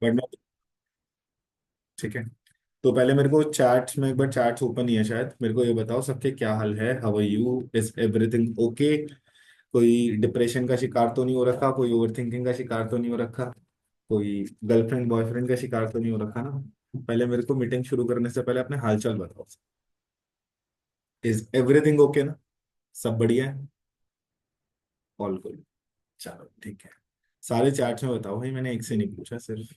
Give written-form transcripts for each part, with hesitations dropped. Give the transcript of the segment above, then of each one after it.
But मैं, ठीक है। तो पहले मेरे को चैट्स में, एक बार चैट्स ओपन नहीं है शायद, मेरे को ये बताओ सबके क्या हाल है, how are you, is everything okay? कोई डिप्रेशन का शिकार तो नहीं हो रखा, कोई ओवर थिंकिंग का शिकार तो नहीं हो रखा, कोई गर्लफ्रेंड बॉयफ्रेंड का शिकार तो नहीं हो रखा ना? पहले मेरे को मीटिंग शुरू करने से पहले अपने हालचाल बताओ। इज एवरीथिंग ओके ना? सब बढ़िया है? All good. चलो ठीक है। सारे चैट्स में बताओ भाई, मैंने एक से नहीं पूछा सिर्फ।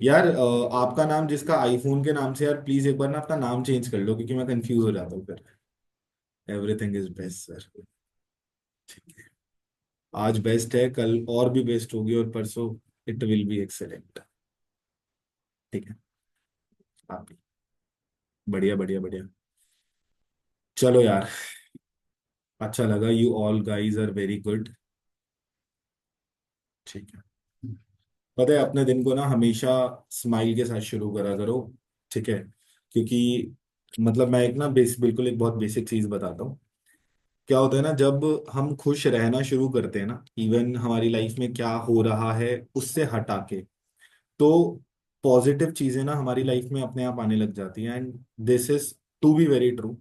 यार आपका नाम जिसका आईफोन के नाम से, यार प्लीज एक बार ना अपना नाम चेंज कर लो, क्योंकि मैं कंफ्यूज हो जाता हूँ फिर। Everything is best sir. ठीक है। आज बेस्ट है, कल और भी बेस्ट होगी, और परसों इट विल बी एक्सेलेंट। ठीक है। आप भी। बढ़िया बढ़िया बढ़िया। चलो यार, अच्छा लगा, you all guys are very good. ठीक है। पता है, अपने दिन को ना हमेशा स्माइल के साथ शुरू करा करो। ठीक है। क्योंकि मतलब मैं एक ना बिल्कुल एक बहुत बेसिक चीज बताता हूँ। क्या होता है ना, जब हम खुश रहना शुरू करते हैं ना, इवन हमारी लाइफ में क्या हो रहा है उससे हटा के, तो पॉजिटिव चीजें ना हमारी लाइफ में अपने आप आने लग जाती हैं, and this is to be very true.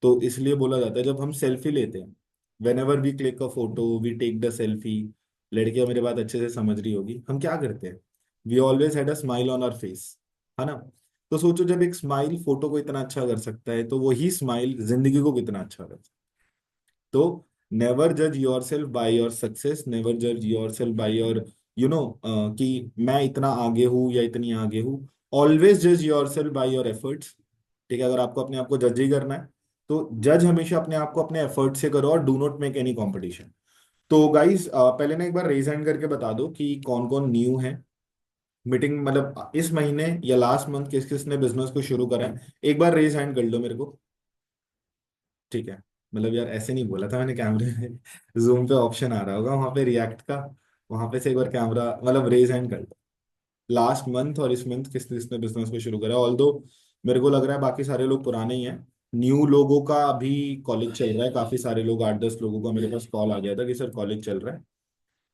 तो इसलिए बोला जाता है, जब हम सेल्फी लेते हैं, whenever we click a photo, we take the selfie. लड़कियां मेरी बात अच्छे से समझ रही होगी, हम क्या करते हैं? We always had a smile on our face, है ना? तो सोचो, जब एक स्माइल फोटो को इतना अच्छा कर सकता है, तो वही स्माइल जिंदगी को कितना अच्छा कर सकता है। तो नेवर जज yourself by your success, never जज yourself by your, you know, कि मैं इतना आगे हूँ या इतनी आगे हूँ। ऑलवेज जज yourself by your efforts. ठीक है, अगर आपको अपने आप को जज ही करना है, तो जज हमेशा अपने आप को अपने एफर्ट से करो, और do not make any competition. तो गाइज, पहले ना एक बार रेज हैंड करके बता दो कि कौन कौन न्यू है मीटिंग, मतलब इस महीने या लास्ट मंथ किस किस ने बिजनेस को शुरू करा है। एक बार रेज हैंड कर लो मेरे को। ठीक है। मतलब यार ऐसे नहीं बोला था मैंने, कैमरे में जूम पे ऑप्शन आ रहा होगा वहां पे रिएक्ट का, वहां पे से एक बार कैमरा मतलब रेज हैंड कर लो। लास्ट मंथ और इस मंथ किस किसने बिजनेस को शुरू करा, ऑल दो मेरे को लग रहा है बाकी सारे लोग पुराने ही हैं। न्यू लोगों का अभी कॉलेज चल रहा है, काफी सारे लोग, 8-10 लोगों का मेरे पास कॉल आ गया था कि सर कॉलेज चल रहा है।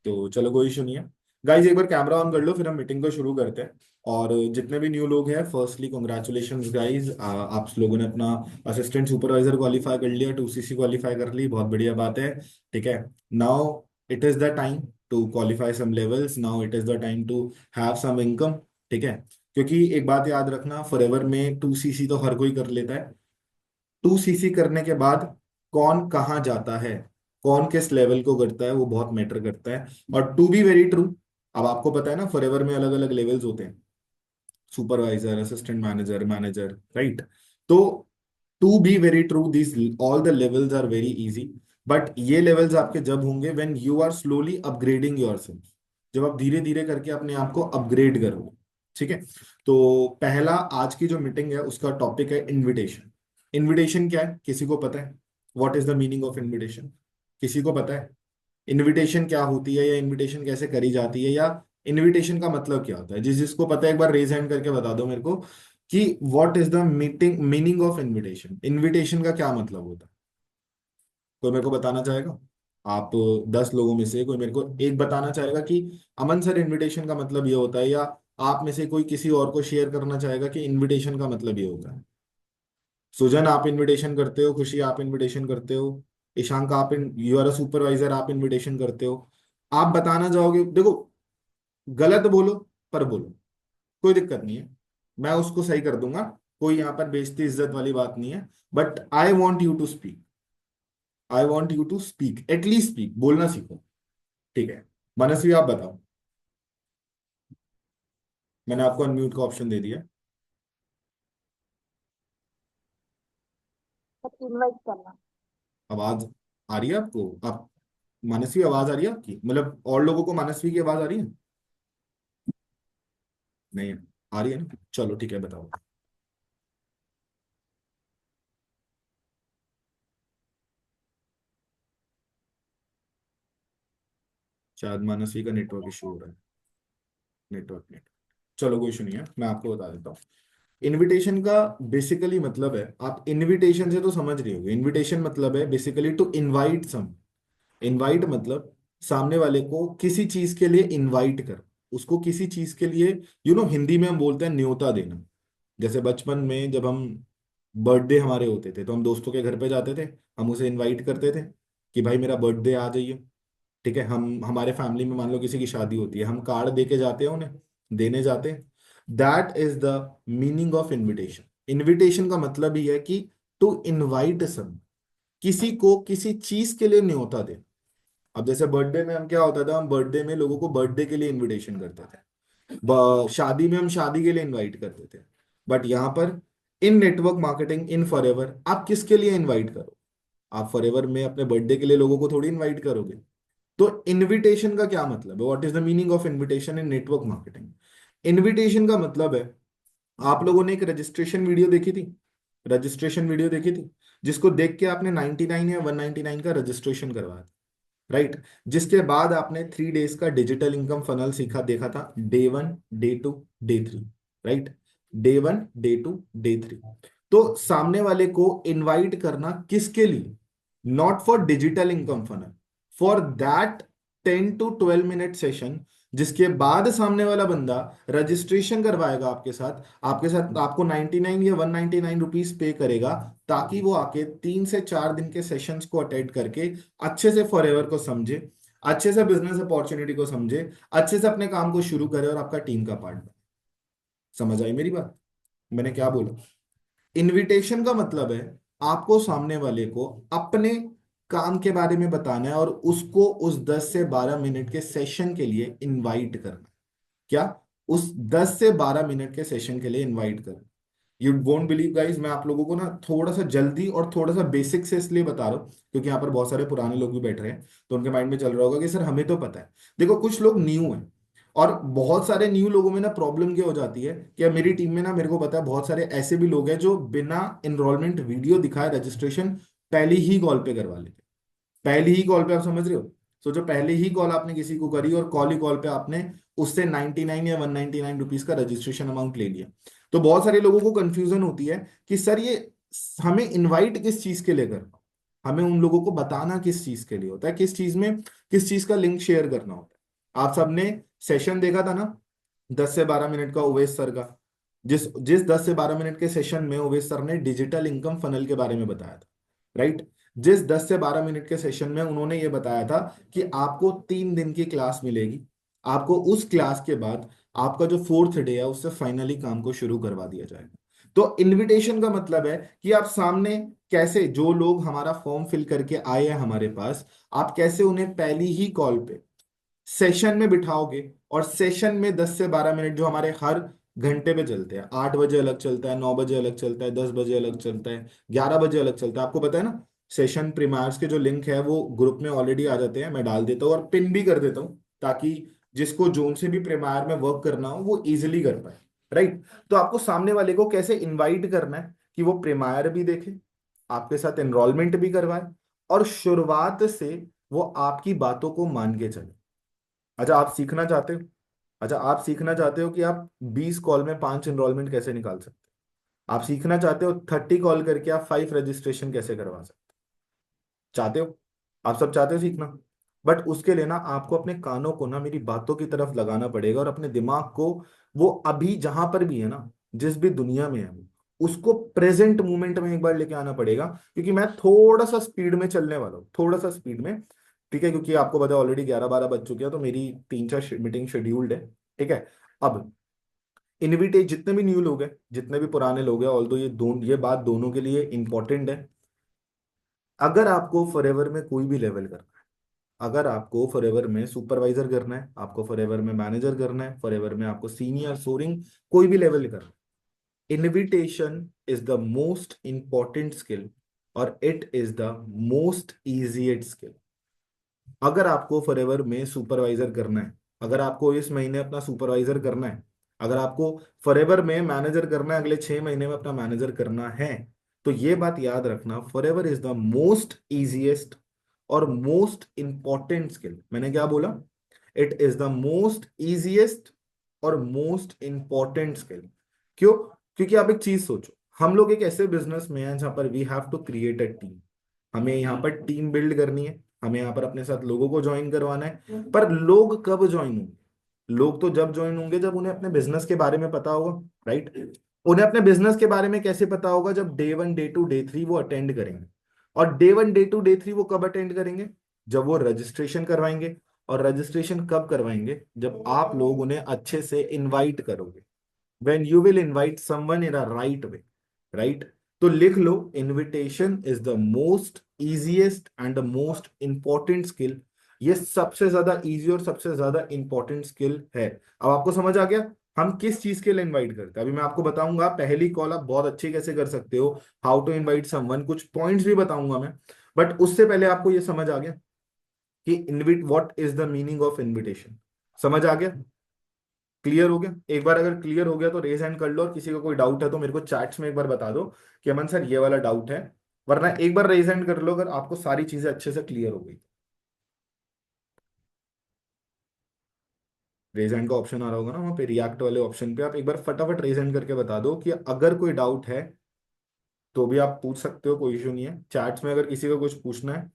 तो चलो कोई इशू नहीं है। गाइज एक बार कैमरा ऑन कर लो, फिर हम मीटिंग को शुरू करते हैं। और जितने भी न्यू लोग हैं, फर्स्टली कॉन्ग्रेचुलेशंस गाइज, आप लोगों ने अपना असिस्टेंट सुपरवाइजर क्वालिफाई कर लिया, 2CC क्वालिफाई कर ली, बहुत बढ़िया बात है। ठीक है। Now it is the time to qualify some levels, now it is the time to have some income. ठीक है। क्योंकि एक बात याद रखना, फॉरएवर में 2CC तो हर कोई कर लेता है। 2CC करने के बाद कौन कहाँ जाता है, कौन किस लेवल को करता है, वो बहुत मैटर करता है। और टू बी वेरी ट्रू, अब आपको पता है ना, फॉरएवर में अलग अलग लेवल्स होते हैं, supervisor, assistant manager, manager, right? तो to be very true, this all the levels are very easy. But ये लेवल्स आपके जब होंगे when you are slowly upgrading yourself, जब आप धीरे धीरे करके अपने आप को अपग्रेड करोगे। ठीक है। तो पहला आज की जो मीटिंग है उसका टॉपिक है इनविटेशन। इनविटेशन क्या है, किसी को पता है? What is the meaning of invitation? किसी को पता है इनविटेशन क्या होती है, या इनविटेशन कैसे करी जाती है, या इनविटेशन का मतलब क्या होता है? जिसको पता है एक बार रेज हैंड करके बता दो मेरे को कि what is the meeting meaning of invitation, invitation का क्या मतलब होता है? कोई मेरे को बताना चाहेगा? आप 10 लोगों में से कोई मेरे को एक बताना चाहेगा कि अमन सर इनविटेशन का मतलब ये होता है, या आप में से कोई किसी और को शेयर करना चाहेगा कि इनविटेशन का मतलब ये होता है? सुजन आप इनविटेशन करते हो, खुशी आप इनविटेशन करते हो, ईशांक आप यू आर अ सुपरवाइजर, आप इनविटेशन करते हो। आप बताना चाहोगे, देखो, गलत बोलो पर बोलो, कोई दिक्कत नहीं है, मैं उसको सही कर दूंगा। कोई यहाँ पर बेइज्जती इज्जत वाली बात नहीं है। But I want you to speak, I want you to speak, at least speak, बोलना सीखो। ठीक है। मनस्वी आप बताओ। मैंने आपको अनम्यूट का ऑप्शन दे दिया। इनवाइट करना। आवाज आ रही है आपको? आप, मानसवी आवाज आ रही है आपकी, मतलब और लोगों को मानसवी की आवाज आ रही है? नहीं आ रही है ना? चलो ठीक है, बताओ। शायद मानसवी का नेटवर्क इशू हो रहा है। नेटवर्क चलो कोई इशू नहीं है, मैं आपको बता देता हूँ। इनविटेशन का बेसिकली मतलब है, आप इनविटेशन से तो समझ रहे होगे, इनविटेशन मतलब है basically to invite some. Invite मतलब सामने वाले को किसी चीज के लिए इनवाइट कर, उसको किसी चीज के लिए हिंदी में हम बोलते हैं न्योता देना। जैसे बचपन में जब हम बर्थडे हमारे होते थे तो हम दोस्तों के घर पे जाते थे, हम उसे इनवाइट करते थे कि भाई मेरा बर्थडे आ जाइए। ठीक है, हम हमारे फैमिली में मान लो किसी की शादी होती है, हम कार्ड दे के जाते हैं, उन्हें देने जाते हैं। That is the meaning of invitation. Invitation का मतलब ही है कि टू इनवाइट सम, किसी को किसी चीज के लिए न्योता दे। अब जैसे बर्थडे में हम क्या होता था, हम बर्थडे में लोगों को बर्थडे के लिए इनविटेशन करते थे, शादी में हम शादी के लिए इनवाइट करते थे। बट यहाँ पर इन नेटवर्क मार्केटिंग, इन फॉरएवर, आप किसके लिए इनवाइट करो? आप फॉरएवर में अपने बर्थडे के लिए लोगों को थोड़ी इनवाइट करोगे। तो इनविटेशन का क्या मतलब है? What is the meaning of invitation in network marketing? Invitation का मतलब है, आप लोगों ने एक रजिस्ट्रेशन वीडियो देखी थी, रजिस्ट्रेशन वीडियो देखी थी, जिसको देख के आपने 99 या 199 का रजिस्ट्रेशन करवाया, राइट? जिसके बाद आपने 3 डेज का डिजिटल इनकम फनल सीखा, देखा था, day 1, day 2, day 3, right? Day 1, day 2, day 3। तो सामने वाले को इनवाइट करना किसके लिए? Not for digital income funnel, for that 10 to 12 minute session, जिसके बाद सामने वाला बंदा रजिस्ट्रेशन करवाएगा आपके साथ आपको 99 या 199 रुपीज पे करेगा, ताकि वो आके 3 से 4 दिन के सेशंस को अटेंड करके अच्छे से फॉरएवर को समझे, अच्छे से बिजनेस अपॉर्चुनिटी को समझे, अच्छे से अपने काम को शुरू करे और आपका टीम का पार्ट बने। समझ आई मेरी बात? मैंने क्या बोला? इनविटेशन का मतलब है आपको सामने वाले को अपने काम के बारे में बताना है और उसको उस 10 से 12 मिनट के सेशन के लिए इनवाइट करना। क्या? उस 10 से 12 मिनट के सेशन के लिए इनवाइट करना। यू वोंट बिलीव गाइस, मैं आप लोगों को ना थोड़ा सा जल्दी और थोड़ा सा बेसिक से इसलिए बता रहा हूँ क्योंकि यहाँ पर बहुत सारे पुराने लोग भी बैठ रहे हैं, तो उनके माइंड में चल रहा होगा कि सर हमें तो पता है। देखो, कुछ लोग न्यू हैं, और बहुत सारे न्यू लोगों में ना प्रॉब्लम क्या हो जाती है कि अब मेरी टीम में ना, मेरे को पता है बहुत सारे ऐसे भी लोग हैं जो बिना इनरोलमेंट वीडियो दिखाए रजिस्ट्रेशन पहली ही कॉल पे करवा लेते। पहली ही कॉल पे, आप समझ रहे हो? सोचो, पहले ही कॉल आपने किसी को करी और कॉल ही कॉल पे आपने उससे 99 या 199 रुपीज का रजिस्ट्रेशन अमाउंट ले लिया। तो बहुत सारे लोगों को कंफ्यूजन होती है कि सर ये हमें इनवाइट किस चीज के लिए करना, हमें उन लोगों को बताना किस चीज के लिए होता है, किस चीज में किस चीज का लिंक शेयर करना होता है। आप सबने सेशन देखा था ना, 10 से 12 मिनट का उवेश सर का। जिस जिस 10 से 12 मिनट के सेशन में उवेश सर ने डिजिटल इनकम फनल के बारे में बताया था, राइट? जिस 10 से 12 मिनट के सेशन में उन्होंने ये बताया था कि आपको 3 दिन की क्लास मिलेगी, आपको उस क्लास के बाद आपका जो 4th डे है उससे फाइनली काम को शुरू करवा दिया जाएगा। तो इनविटेशन का मतलब है कि आप सामने कैसे, जो लोग हमारा फॉर्म फिल करके आए हैं हमारे पास, आप कैसे उन्हें पहली ही कॉल पे सेशन में बिठाओगे। और सेशन में 10 से 12 मिनट जो हमारे हर घंटे पे चलते हैं, 8 बजे अलग चलता है, 9 बजे अलग चलता है, 10 बजे अलग चलता है, 11 बजे अलग चलता है, आपको पता है ना? सेशन प्रीमार्स के जो लिंक है वो ग्रुप में ऑलरेडी आ जाते हैं, मैं डाल देता हूँ और पिन भी कर देता हूँ, ताकि जिसको जोन से भी प्रीमायर में वर्क करना हो वो इजिली कर पाए, राइट? तो आपको सामने वाले को कैसे इन्वाइट करना है कि वो प्रीमायर भी देखे, आपके साथ एनरोलमेंट भी करवाए, और शुरुआत से वो आपकी बातों को मान के चले। अच्छा, आप सीखना चाहते हो? अच्छा, आप सीखना चाहते हो कि आप 20 कॉल में 5 एनरोलमेंट कैसे निकाल सकते हो? आप सीखना चाहते हो 30 कॉल करके आप 5 रजिस्ट्रेशन कैसे करवा सकते हो? चाहते हो? आप सब चाहते हो सीखना? बट उसके लिए ना आपको अपने कानों को ना मेरी बातों की तरफ लगाना पड़ेगा, और अपने दिमाग को वो अभी जहां पर भी है ना, जिस भी दुनिया में है वो, उसको प्रेजेंट मोमेंट में एक बार लेके आना पड़ेगा। क्योंकि मैं थोड़ा सा स्पीड में चलने वाला हूँ, थोड़ा सा स्पीड में, ठीक है? क्योंकि आपको पता है ऑलरेडी 11-12 बज चुके हैं, तो मेरी 3-4 मीटिंग शेड्यूल्ड है, ठीक है? अब इनविटेट जितने भी न्यू लोग हैं, जितने भी पुराने लोग हैं, ऑल्दो ये बात दोनों के लिए इंपॉर्टेंट है। अगर आपको फॉरएवर में कोई भी लेवल करना है, अगर आपको फॉरएवर में सुपरवाइजर करना है, आपको फॉरएवर में मैनेजर करना है, फॉरएवर में आपको सीनियर सोरिंग कोई भी लेवल करना है, invitation is the most important skill, और it is the most easiest skill. अगर आपको फॉरएवर में सुपरवाइजर करना है, अगर आपको इस महीने अपना सुपरवाइजर करना है, अगर आपको फॉरएवर में मैनेजर करना है, अगले 6 महीने में अपना मैनेजर करना है, तो ये बात याद रखना, forever is the most easiest और मोस्ट इंपॉर्टेंट स्किल। मैंने क्या बोला? It is the most easiest और मोस्ट इंपॉर्टेंट स्किल। क्यों? क्योंकि आप एक चीज सोचो, हम लोग एक ऐसे बिजनेस में हैं जहां पर we have to create a team. हमें यहाँ पर टीम बिल्ड करनी है, हमें यहाँ पर अपने साथ लोगों को ज्वाइन करवाना है। पर लोग कब ज्वाइन होंगे? लोग तो जब ज्वाइन होंगे जब उन्हें अपने बिजनेस के बारे में पता होगा, राइट। उन्हें अपने बिजनेस के बारे में कैसे पता होगा? जब डे 1 डे 2 डे 3 वो अटेंड करेंगे। और डे 1 डे 2 डे 3 वो कब अटेंड करेंगे? जब वो रजिस्ट्रेशन करवाएंगे। और रजिस्ट्रेशन कब करवाएंगे? जब आप लोग उन्हें अच्छे से इनवाइट करोगे। when you will invite someone in a right way, right? तो लिख लो, invitation is the most easiest and the most important skill। ये सबसे ज्यादा इजी और सबसे ज्यादा इंपॉर्टेंट स्किल है। अब आपको समझ आ गया हम किस चीज के लिए इनवाइट करते हैं? अभी मैं आपको बताऊंगा पहली कॉल आप बहुत अच्छी कैसे कर सकते हो, हाउ टू इनवाइट समवन, कुछ पॉइंट्स भी बताऊंगा मैं। बट उससे पहले आपको ये समझ आ गया कि इनविट what is the meaning of invitation? समझ आ गया? क्लियर हो गया? एक बार अगर क्लियर हो गया तो रेज हैंड कर लो, और किसी का कोई डाउट है तो मेरे को चैट्स में एक बार बता दो कि अमन सर ये वाला डाउट है। वरना एक बार रेज हैंड कर लो अगर आपको सारी चीजें अच्छे से क्लियर हो गई। रेज हैंड का ऑप्शन आ रहा होगा ना वहाँ पे, रिएक्ट वाले ऑप्शन पे आप एक बार फटाफट रेज हैंड करके बता दो कि अगर कोई डाउट है तो भी आप पूछ सकते हो, कोई इशू नहीं है। चैट्स में अगर किसी को कुछ पूछना है।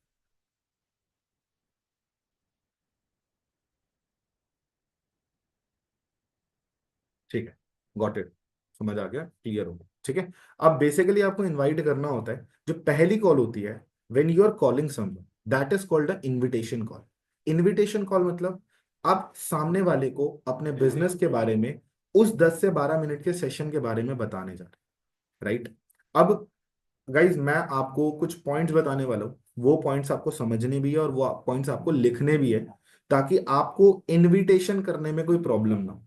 ठीक है, गॉट इट, समझ आ गया, क्लियर हो गया, ठीक है। अब बेसिकली आपको इनवाइट करना होता है, जो पहली कॉल होती है when you are calling someone, that is called a invitation call. Invitation call मतलब आप सामने वाले को अपने बिजनेस के बारे में उस 10 से 12 मिनट के सेशन के बारे में बताने जा रहे हैं, राइट। अब गाइज मैं आपको कुछ पॉइंट्स बताने वाला हूँ, वो पॉइंट्स आपको समझने भी है और वो पॉइंट्स आपको लिखने भी है, ताकि आपको इनविटेशन करने में कोई प्रॉब्लम ना हो।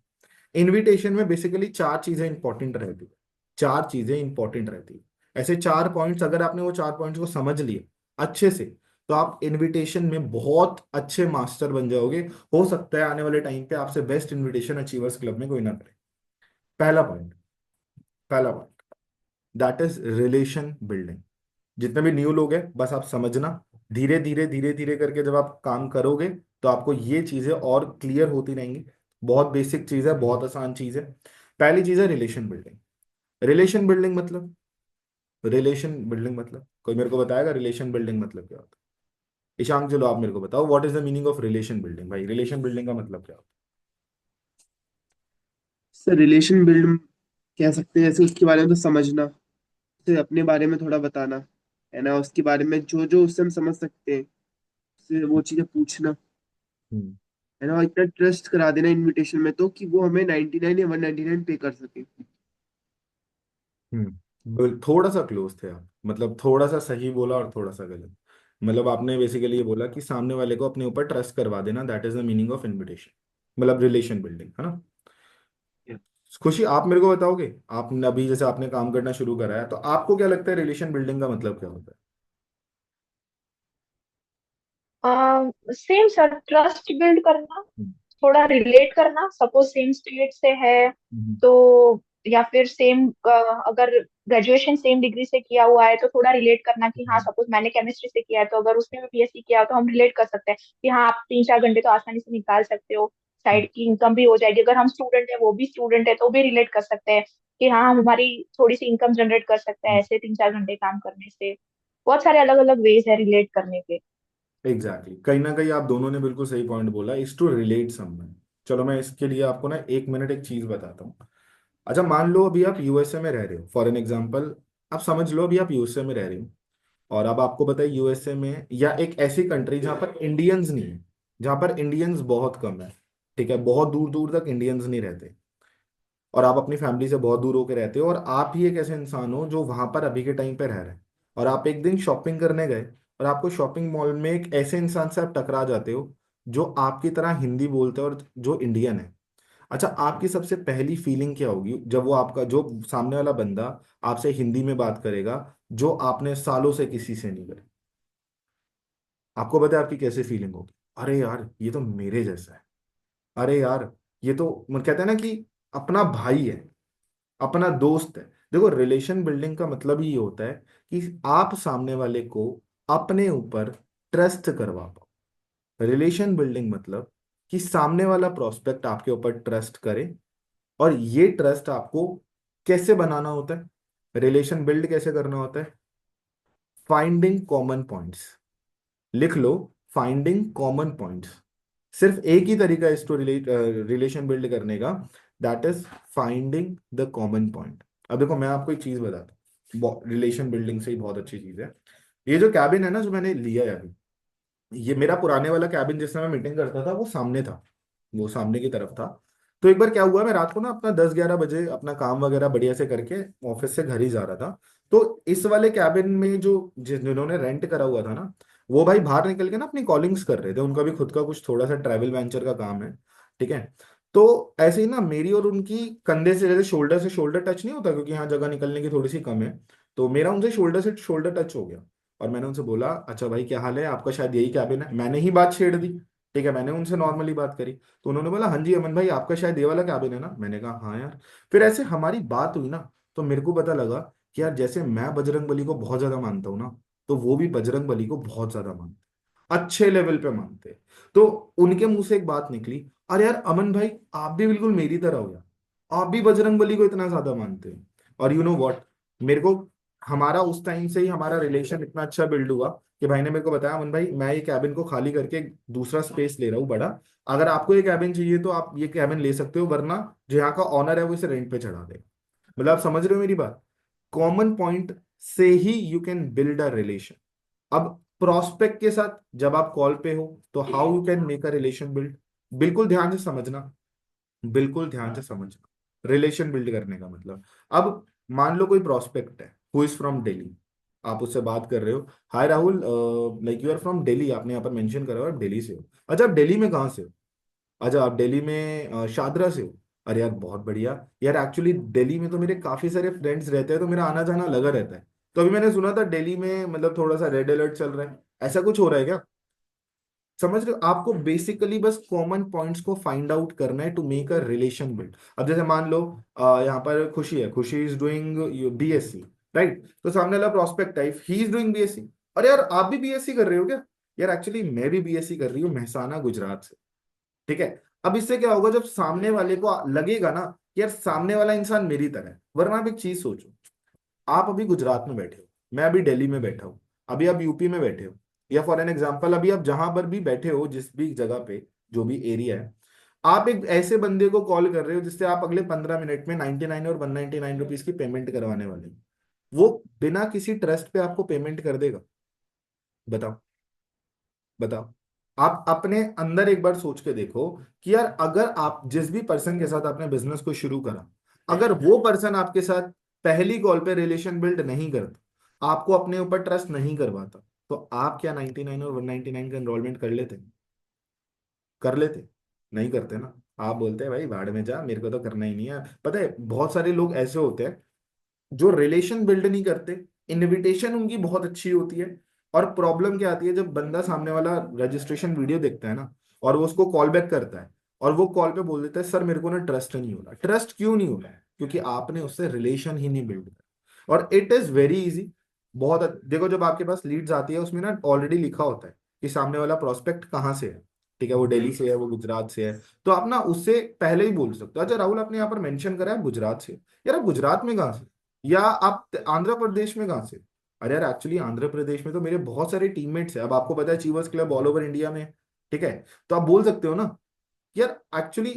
इनविटेशन में बेसिकली चार चीजें इंपॉर्टेंट रहती है। चार चीजें इंपॉर्टेंट रहती है। ऐसे चार पॉइंट्स, अगर आपने वो चार पॉइंट्स को समझ लिए अच्छे से, तो आप इनविटेशन में बहुत अच्छे मास्टर बन जाओगे। हो सकता है आने वाले टाइम पे आपसे बेस्ट इनविटेशन अचीवर्स क्लब में कोई ना करे। पहला पॉइंट, पहला point, that is relation building. जितने भी न्यू लोग हैं बस आप समझना, धीरे धीरे धीरे धीरे करके जब आप काम करोगे तो आपको ये चीजें और क्लियर होती रहेंगी। बहुत बेसिक चीज है, बहुत आसान चीज है। पहली चीज है रिलेशन बिल्डिंग। रिलेशन बिल्डिंग मतलब, रिलेशन बिल्डिंग मतलब कोई मेरे को बताएगा रिलेशन बिल्डिंग मतलब क्या होता है? ईशांक चलो आप मेरे को बताओ, what is the meaning of relation building? भाई रिलेशन बिल्डिंग का मतलब क्या होता सर रिलेशन बिल्ड कह सकते हैं, जैसे उसके बारे में तो समझना, उसे अपने बारे में थोड़ा बताना, है ना, उसके बारे में जो जो उससे हम समझ सकते हैं उससे वो चीजें पूछना, है? है ना, और इतना ट्रस्ट करा देना इनविटेशन में तो कि वो हमें 99 या 199 पे कर सके। थोड़ा सा क्लोज थे आप, मतलब थोड़ा सा सही बोला और थोड़ा सा गलत। मतलब आपने बेसिकली ये बोला कि सामने वाले को अपने ऊपर ट्रस्ट करवा देना, that is the meaning of invitation, मतलब रिलेशन बिल्डिंग, है ना। खुशी आप मेरे को बताओगे, आपने अभी जैसे आपने काम करना शुरू करा है तो आपको क्या लगता है रिलेशन बिल्डिंग का मतलब क्या होता सेम सर, ट्रस्ट बिल्ड करना, है? थोड़ा रिलेट करना। सपोज सेम स्टेट से है हम्म। तो, या फिर सेम, अगर ग्रेजुएशन सेम डिग्री से किया हुआ है तो थोड़ा रिलेट करना कि हाँ, सपोज मैंने केमिस्ट्री से किया है तो अगर उसने भी बीएससी किया हो तो हम रिलेट कर सकते हैं कि हाँ, आप 3-4 घंटे तो आसानी से निकाल सकते हो, हम्म। साइड की इनकम भी हो जाएगी। अगर हम स्टूडेंट है, वो भी स्टूडेंट है, तो भी रिलेट कर सकते हैं कि हाँ, हम हमारी थोड़ी सी इनकम जनरेट कर सकते हैं ऐसे 3-4 घंटे काम करने से। बहुत सारे अलग अलग वेज है रिलेट करने के। एग्जैक्टली, कहीं ना कहीं आप दोनों ने बिल्कुल सही पॉइंट बोला, इज टू रिलेट समवन। चलो मैं इसके लिए आपको ना 1 मिनट एक चीज बताता हूँ। अच्छा मान लो अभी आप यूएसए में रह रहे हो, फॉर एन एग्जाम्पल। आप समझ लो अभी आप यूएसए में रह रहे हो, और अब आपको पता है यूएसए में या एक ऐसी कंट्री जहां पर इंडियंस नहीं है, जहां पर इंडियंस बहुत कम है, ठीक है, बहुत दूर दूर तक इंडियंस नहीं रहते, और आप अपनी फैमिली से बहुत दूर होकर रहते हो, और आप ही एक ऐसे इंसान हो जो वहां पर अभी के टाइम पे रह रहे हैं, और आप एक दिन शॉपिंग करने गए और आपको शॉपिंग मॉल में एक ऐसे इंसान से आप टकरा जाते हो जो आपकी तरह हिंदी बोलते हैं और जो इंडियन है। अच्छा, आपकी सबसे पहली फीलिंग क्या होगी जब वो आपका जो सामने वाला बंदा आपसे हिंदी में बात करेगा, जो आपने सालों से किसी से नहीं करी? आपको पता है आपकी कैसे फीलिंग होगी? अरे यार ये तो मेरे जैसा है, अरे यार ये तो मतलब कहते हैं ना कि अपना भाई है, अपना दोस्त है। देखो रिलेशन बिल्डिंग का मतलब ही ये होता है कि आप सामने वाले को अपने ऊपर ट्रस्ट करवा पाओ। रिलेशन बिल्डिंग मतलब कि सामने वाला प्रोस्पेक्ट आपके ऊपर ट्रस्ट करे, और ये ट्रस्ट आपको कैसे बनाना होता है, रिलेशन बिल्ड कैसे करना होता है? Finding common points. लिख लो, फाइंडिंग कॉमन पॉइंट्स। सिर्फ एक ही तरीका है इसको रिलेशन बिल्ड करने का, that is finding the common point. अब देखो मैं आपको एक चीज बताता हूँ, रिलेशन बिल्डिंग से ही बहुत अच्छी चीज है। ये जो कैबिन है ना जो मैंने लिया है अभी, ये मेरा पुराने वाला कैबिन जिसमें मैं मीटिंग करता था वो सामने था, वो सामने की तरफ था। तो एक बार क्या हुआ, मैं रात को ना अपना 10-11 बजे अपना काम वगैरह बढ़िया से करके ऑफिस से घर ही जा रहा था। तो इस वाले कैबिन में जो जिन्होंने रेंट करा हुआ था ना, वो भाई बाहर निकल के ना अपनी कॉलिंग्स कर रहे थे, उनका भी खुद का कुछ थोड़ा सा ट्रैवल वेंचर का काम है। ठीक है। तो ऐसे ही ना मेरी और उनकी कंधे से शोल्डर टच नहीं होता, क्योंकि यहाँ जगह निकलने की थोड़ी सी कम है। तो मेरा उनसे से शोल्डर टच हो गया। और मैंने उनसे बोला, अच्छा भाई क्या हाल है आपका, शायद यही कैबिन है। मैंने ही बात छेड़ दी। ठीक है, मैंने उनसे नॉर्मली बात करी। तो उन्होंने बोला, हाँ जी अमन भाई आपका शायद ये वाला कैबिन है ना। मैंने कहा हाँ यार। फिर ऐसे हमारी बात हुई ना, तो मेरे को पता लगा कि यार जैसे मैं बजरंग बली को बहुत ज्यादा मानता हूँ ना, तो वो भी बजरंग बली को बहुत ज्यादा मानते, अच्छे लेवल पे मानते। तो उनके मुंह से एक बात निकली, अरे यार अमन भाई आप भी बिल्कुल मेरी तरह हो यार, आप भी बजरंग बली को इतना ज्यादा मानते हैं। और यू नो व्हाट, मेरे को, हमारा उस टाइम से ही हमारा रिलेशन इतना अच्छा बिल्ड हुआ कि भाई ने मेरे को बताया, अमन भाई मैं ये कैबिन को खाली करके एक दूसरा स्पेस ले रहा हूँ बड़ा, अगर आपको ये कैबिन चाहिए तो आप ये कैबिन ले सकते हो, वरना जो यहाँ का ऑनर है वो इसे रेंट पे चढ़ा दे। मतलब आप समझ रहे हो मेरी बात। कॉमन पॉइंट से ही you can build a relation. अब प्रोस्पेक्ट के साथ जब आप कॉल पे हो, तो how you can make a relation build, बिल्कुल ध्यान से समझना, बिल्कुल ध्यान से समझना रिलेशन बिल्ड करने का मतलब। अब मान लो कोई प्रोस्पेक्ट है हु इज फ्रॉम दिल्ली, आप उससे बात कर रहे हो, hi Rahul, like you are from Delhi, आपने यहाँ पर मेंशन करा हो आप दिल्ली से हो। अच्छा आप दिल्ली में कहाँ से हो? अच्छा आप दिल्ली में शादरा से हो। अरे यार बहुत बढ़िया यार, एक्चुअली दिल्ली में तो मेरे काफी सारे फ्रेंड्स रहते हैं, तो मेरा आना जाना लगा रहता है। तो अभी मैंने सुना था दिल्ली में मतलब थोड़ा सा रेड अलर्ट चल रहा है, ऐसा कुछ हो रहा है क्या? समझ रहे हो, आपको बेसिकली बस कॉमन पॉइंट्स को फाइंड आउट करना है to make a relation build. अब जैसे मान लो यहाँ पर खुशी है, खुशी इज डूइंग बीएससी, राइट? तो सामने वाला प्रोस्पेक्ट है, ही इज डूइंग बीएससी, अरे यार आप भी बीएससी कर रहे हो क्या? यार एक्चुअली मैं भी बीएससी कर रही हूँ मेहसाना गुजरात से। ठीक है। अब इससे क्या होगा, जब सामने वाले को लगेगा ना कि यार सामने वाला इंसान मेरी तरह है। वरना आप एक चीज सोचो, आप अभी गुजरात में बैठे हो, मैं अभी दिल्ली में बैठा हूँ, अभी आप यूपी में बैठे हो, या फॉर एन एग्जाम्पल अभी आप जहां पर भी बैठे हो, जिस भी जगह पे, जो भी एरिया है, आप एक ऐसे बंदे को कॉल कर रहे हो जिससे आप अगले 15 मिनट में 99 और 199 रुपीज की पेमेंट करवाने वाले हो। वो बिना किसी ट्रस्ट पे आपको पेमेंट कर देगा? बताओ, बताओ। आप अपने अंदर एक बार सोच के देखो कि यार अगर आप जिस भी पर्सन के साथ आपने बिजनेस को शुरू करा, अगर वो पर्सन आपके साथ पहली कॉल पे रिलेशन बिल्ड नहीं करता, आपको अपने ऊपर ट्रस्ट नहीं करवाता, तो आप क्या 99 और 199 का एनरोलमेंट कर लेते? कर लेते? नहीं करते ना। आप बोलते हैं भाई भाड़ में जा, मेरे को तो करना ही नहीं है। पता है बहुत सारे लोग ऐसे होते हैं जो रिलेशन बिल्ड नहीं करते, इनविटेशन उनकी बहुत अच्छी होती है। और प्रॉब्लम क्या आती है, जब बंदा सामने वाला रजिस्ट्रेशन वीडियो देखता है ना, और वो उसको कॉल बैक करता है, और वो कॉल पे बोल देता है सर मेरे को ना ट्रस्ट नहीं हो रहा। ट्रस्ट क्यों नहीं हो रहा है? क्योंकि आपने उससे रिलेशन ही नहीं बिल्ड किया। और इट इज वेरी इजी। देखो जब आपके पास लीड्स आती है उसमें ना ऑलरेडी लिखा होता है कि सामने वाला प्रोस्पेक्ट कहाँ से है। ठीक है, वो दिल्ली से है, वो गुजरात से है, तो आप ना उससे पहले ही बोल सकते हो, अच्छा राहुल आपने यहाँ पर मेंशन करा है गुजरात से, यार आप गुजरात में कहाँ से, या आप आंध्र प्रदेश में कहाँ से? अरे यार एक्चुअली आंध्र प्रदेश में तो मेरे बहुत सारे टीममेट्स हैं, अब आपको पता है चीवर्स क्लब ऑल ओवर इंडिया में है। ठीक है। तो आप बोल सकते हो ना, यार एक्चुअली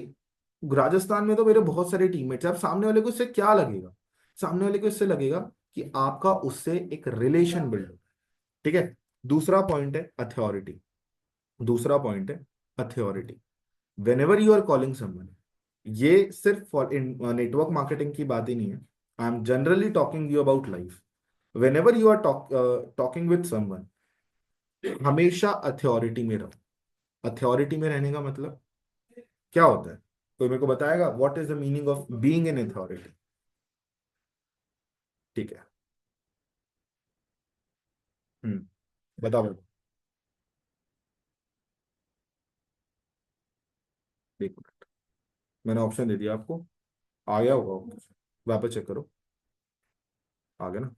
राजस्थान में तो मेरे बहुत सारे टीममेट्स हैं। अब सामने वाले को इससे क्या लगेगा? सामने वाले को इससे लगेगा कि आपका उससे एक रिलेशन बिल्ड हो। ठीक है। दूसरा पॉइंट है अथॉरिटी। दूसरा पॉइंट है authority. When you are calling someone, ये सिर्फ फॉर नेटवर्क मार्केटिंग की बात ही नहीं है, I am generally talking you about life. whenever you are talking with someone, हमेशा अथॉरिटी में रहो। अथॉरिटी में रहने का मतलब क्या होता है? कोई मेरे को बताएगा what is the meaning of being in authority? ठीक है। बताओ मेरे को। एक मिनट, मैंने ऑप्शन दे दिया आपको, आ गया होगा ऑप्शन, वापस चेक करो, आ गया ना?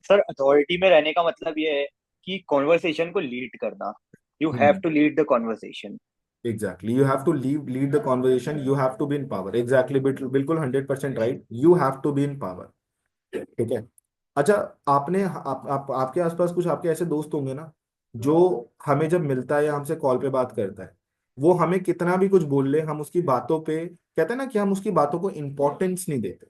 सर अथॉरिटी में रहने का मतलब ये है कि कॉन्वर्सेशन को लीड करना। You have hmm, to lead the conversation. Exactly, you have to lead the conversation, you have to be in power, exactly, बिल्कुल 100% right, you have to be in power. ठीक है। अच्छा, आपके आसपास कुछ आपके ऐसे दोस्त होंगे ना, जो हमें जब मिलता है या हमसे कॉल पे बात करता है, वो हमें कितना भी कुछ बोल ले, हम उसकी बातों पे, कहते हैं ना कि हम उसकी बातों को इंपॉर्टेंस नहीं देते।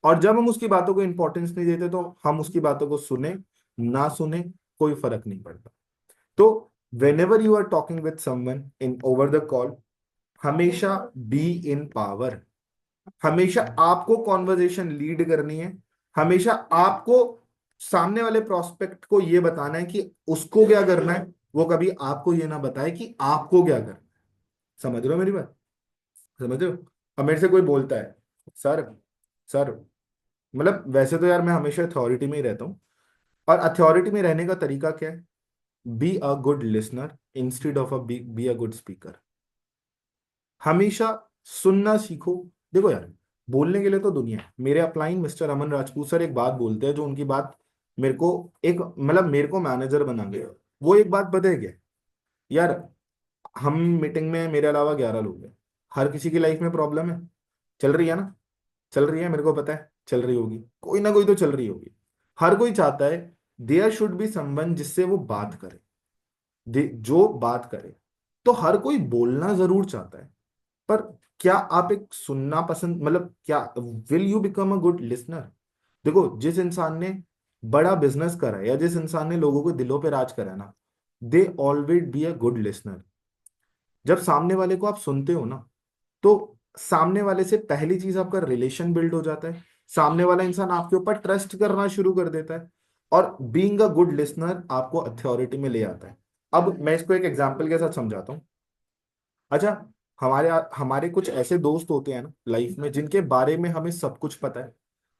और जब हम उसकी बातों को इंपॉर्टेंस नहीं देते तो हम उसकी बातों को सुने ना सुने कोई फर्क नहीं पड़ता। तो when you are talking with someone in over the call, हमेशा बी इन पावर। हमेशा आपको कॉन्वर्जेशन लीड करनी है। हमेशा आपको सामने वाले प्रोस्पेक्ट को ये बताना है कि उसको क्या करना है, वो कभी आपको ये ना बताए कि आपको क्या करना है। समझ रहे हो मेरी बात? समझ रहे हो? अब मेरे से कोई बोलता है, सर सर, मतलब वैसे तो यार मैं हमेशा अथॉरिटी में ही रहता हूँ, और अथॉरिटी में रहने का तरीका क्या है? Be a good listener instead of a be a good speaker. हमेशा सुनना सीखो। देखो यार, बोलने के लिए तो दुनिया है। मेरे अपलाइन मिस्टर अमन राजपूत सर एक बात बोलते हैं जो उनकी बात मेरे को, एक मतलब मेरे को मैनेजर बना गया। वो एक बात पता है क्या? यार, हम मीटिंग में मेरे अलावा 11 लोग हैं। हर किसी की लाइफ में प्रॉब्लम है, चल रही है ना? चल रही है, मेरे को पता है चल रही होगी, कोई ना कोई तो चल रही होगी। हर कोई चाहता है देयर शुड बी समवन जिससे वो बात करे, जो बात करे। तो हर कोई बोलना जरूर चाहता है, पर क्या आप एक सुनना पसंद, मतलब क्या will you become a good listener? देखो, जिस इंसान ने बड़ा बिजनेस करा है या जिस इंसान ने लोगों को दिलों पे राज करा है ना, they always be a good listener. जब सामने वाले को आप सुनते हो ना, तो सामने वाले से पहली चीज आपका रिलेशन बिल्ड हो जाता है। सामने वाला इंसान आपके ऊपर ट्रस्ट करना शुरू कर देता है, और बीइंग अ गुड लिसनर आपको अथॉरिटी में ले आता है। अब मैं इसको एक एग्जांपल के साथ समझाता हूँ। अच्छा, हमारे हमारे कुछ ऐसे दोस्त होते हैं ना लाइफ में जिनके बारे में हमें सब कुछ पता है।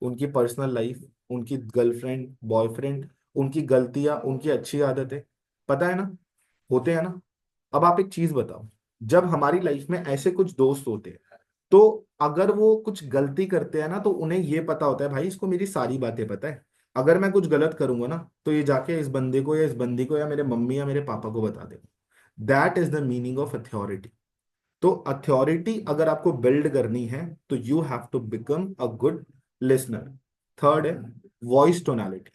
उनकी पर्सनल लाइफ, उनकी गर्लफ्रेंड बॉयफ्रेंड, उनकी गलतियां, उनकी अच्छी आदतें, पता है ना, होते हैं ना। अब आप एक चीज बताओ, जब हमारी लाइफ में ऐसे कुछ दोस्त होते हैं, तो अगर वो कुछ गलती करते हैं ना, तो उन्हें ये पता होता है भाई इसको मेरी सारी बातें पता है। अगर मैं कुछ गलत करूंगा ना, तो ये जाके इस बंदे को या इस बंदी को या मेरे मम्मी या मेरे पापा को बता देगा। That is the meaning of authority. तो अथॉरिटी अगर आपको बिल्ड करनी है, तो you have to become a good listener. Third है voice tonality.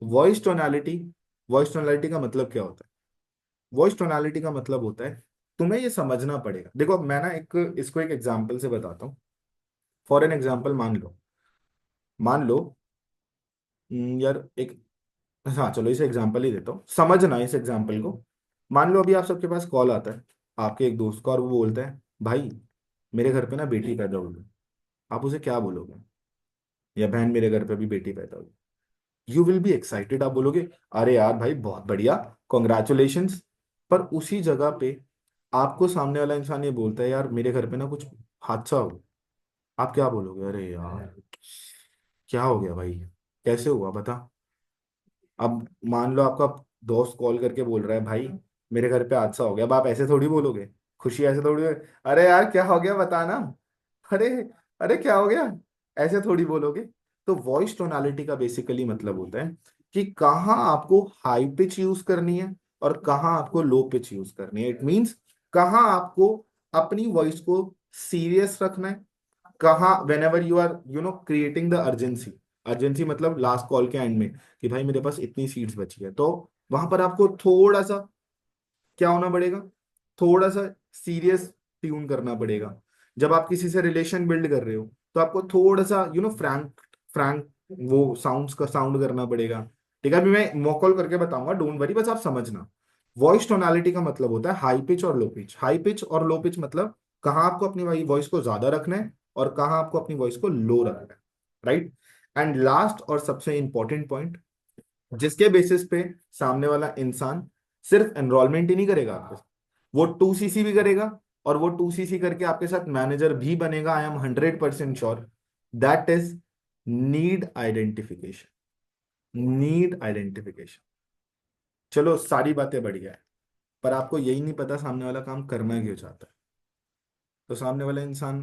Voice tonality, voice tonality का मतलब क्या होता है? वॉइस टोनालिटी का मतलब होता है, तुम्हें ये समझना पड़ेगा। देखो, मैं ना एक इसको एक एग्जांपल से बताता हूँ। फॉर एन एग्जांपल, मान लो यार एक, हाँ चलो इसे एग्जांपल ही देता हूँ, समझना इस एग्जांपल को। मान लो अभी आप सबके पास कॉल आता है आपके एक दोस्त का, और वो बोलता है भाई मेरे घर पे ना बेटी पैदा हुई है। आप उसे क्या बोलोगे? या बहन मेरे घर पे भी बेटी पैदा हुई। यू विल बी एक्साइटेड, आप बोलोगे अरे यार भाई बहुत बढ़िया, कॉन्ग्रेचुलेशंस। पर उसी जगह पे आपको सामने वाला इंसान ये बोलता है यार मेरे घर पे ना कुछ हादसा हो गया। आप क्या बोलोगे? अरे यार क्या हो गया भाई, कैसे हुआ बता। अब मान लो आपका दोस्त कॉल करके बोल रहा है भाई मेरे घर पे हादसा हो गया। अब आप ऐसे थोड़ी बोलोगे, खुशी ऐसे थोड़ी अरे यार क्या हो गया बताना, अरे अरे क्या हो गया, ऐसे थोड़ी बोलोगे। तो वॉइस टोनालिटी का बेसिकली मतलब होता है कि कहाँ आपको हाई पिच यूज करनी है और कहाँ आपको लो पिच यूज करनी है। इट मीन्स कहाँ आपको अपनी वॉइस को सीरियस रखना है, कहाँ whenever you are creating the urgency. Urgency मतलब लास्ट कॉल के एंड में कि भाई मेरे पास इतनी सीट्स बची है, तो वहां पर आपको थोड़ा सा क्या होना पड़ेगा, थोड़ा सा सीरियस ट्यून करना पड़ेगा। जब आप किसी से रिलेशन बिल्ड कर रहे हो, तो आपको थोड़ा सा फ्रैंक फ्रैंक वो साउंड्स का साउंड करना पड़ेगा। ठीक है, अभी मैं मॉक कॉल करके बताऊंगा, डोंट वरी, बस आप समझना। वॉइस टोनालिटी का मतलब होता है हाई पिच और लो पिच। हाई पिच और लो पिच मतलब कहाँ आपको अपनी वॉइस को ज्यादा रखना है और कहाँ आपको अपनी वॉइस को लो रखना है। राइट। एंड लास्ट और सबसे इंपॉर्टेंट पॉइंट, जिसके बेसिस पे सामने वाला इंसान सिर्फ एनरोलमेंट ही नहीं करेगा आपके साथ, वो 2cc भी करेगा, और वो 2cc करके आपके साथ मैनेजर भी बनेगा। I am 100% sure. That is need identification. Need identification. चलो सारी बातें बढ़िया है, पर आपको यही नहीं पता सामने वाला काम करना क्यों चाहता है। तो सामने वाला इंसान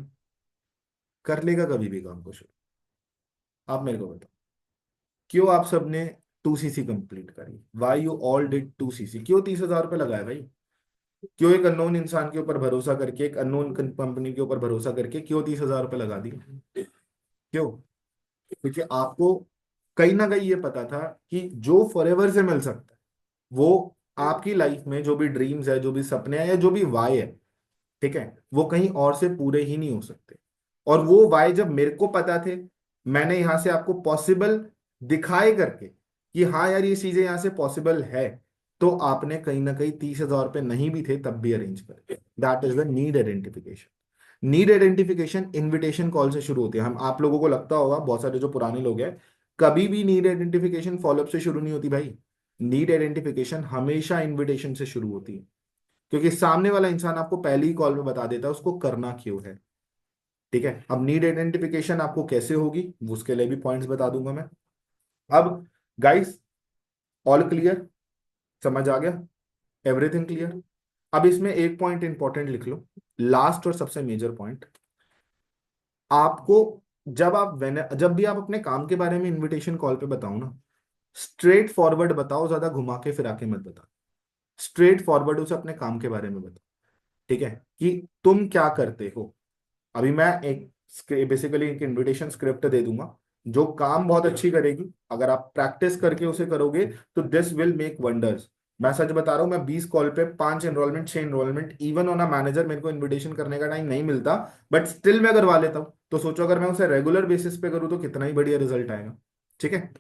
कर लेगा कभी भी काम को शुरू। आप मेरे को बताओ, क्यों आप सबने 2cc कंप्लीट करी? Why you all did 2cc? क्यों 30,000 रुपये लगाए भाई? क्यों एक अननोन इंसान के ऊपर भरोसा करके, एक अननोन कंपनी के ऊपर भरोसा करके क्यों 30,000 रुपये लगा दिए? क्यों? क्योंकि आपको कहीं ना कहीं ये पता था कि जो फॉरएवर से मिल सकता है वो आपकी लाइफ में जो भी ड्रीम्स है, जो भी सपने हैं, या जो भी वाई है, ठीक है, वो कहीं और से पूरे ही नहीं हो सकते। और वो वाई जब मेरे को पता थे, मैंने यहां से आपको पॉसिबल दिखाए करके कि हाँ यार ये चीजें यहां से पॉसिबल है, तो आपने कहीं ना कहीं 30,000 पे नहीं भी थे तब भी अरेंज कर। That is the need identification. Need identification invitation call से शुरू होती है। हम आप लोगों को लगता होगा, बहुत सारे जो पुराने लोग हैं, कभी भी नीड आइडेंटिफिकेशन फॉलोअप से शुरू नहीं होती भाई। नीड आइडेंटिफिकेशन हमेशा इनविटेशन से शुरू होती है, क्योंकि सामने वाला इंसान आपको पहली ही कॉल में बता देता है उसको करना क्यों है। ठीक है, अब नीड आइडेंटिफिकेशन आपको कैसे होगी वो उसके लिए भी पॉइंट्स बता दूंगा मैं। अब गाइस, ऑल क्लियर? समझ आ गया? Everything clear? अब इसमें एक पॉइंट इंपॉर्टेंट लिख लो, लास्ट और सबसे मेजर पॉइंट। आपको जब भी आप अपने काम के बारे में इनविटेशन कॉल पे बताओ ना, स्ट्रेट फॉरवर्ड बताओ, ज्यादा घुमा के फिरा के मत बताओ। स्ट्रेट फॉरवर्ड उसे अपने काम के बारे में बताओ, ठीक है, कि तुम क्या करते हो। अभी मैं एक बेसिकली एक इनविटेशन स्क्रिप्ट दे दूंगा जो काम बहुत अच्छी करेगी। अगर आप प्रैक्टिस करके उसे करोगे तो दिस विल मेक वंडर्स। मैं सच बता रहा हूँ, मैं 20 कॉल पे 5 enrolment, 6 enrolment, even on a manager मेरे को इनविटेशन करने का टाइम नहीं मिलता, बट स्टिल मैं करवा लेता हूँ। तो सोचो अगर मैं उसे रेगुलर बेसिस पे करूँ तो कितना ही बढ़िया रिजल्ट आएगा। ठीक है,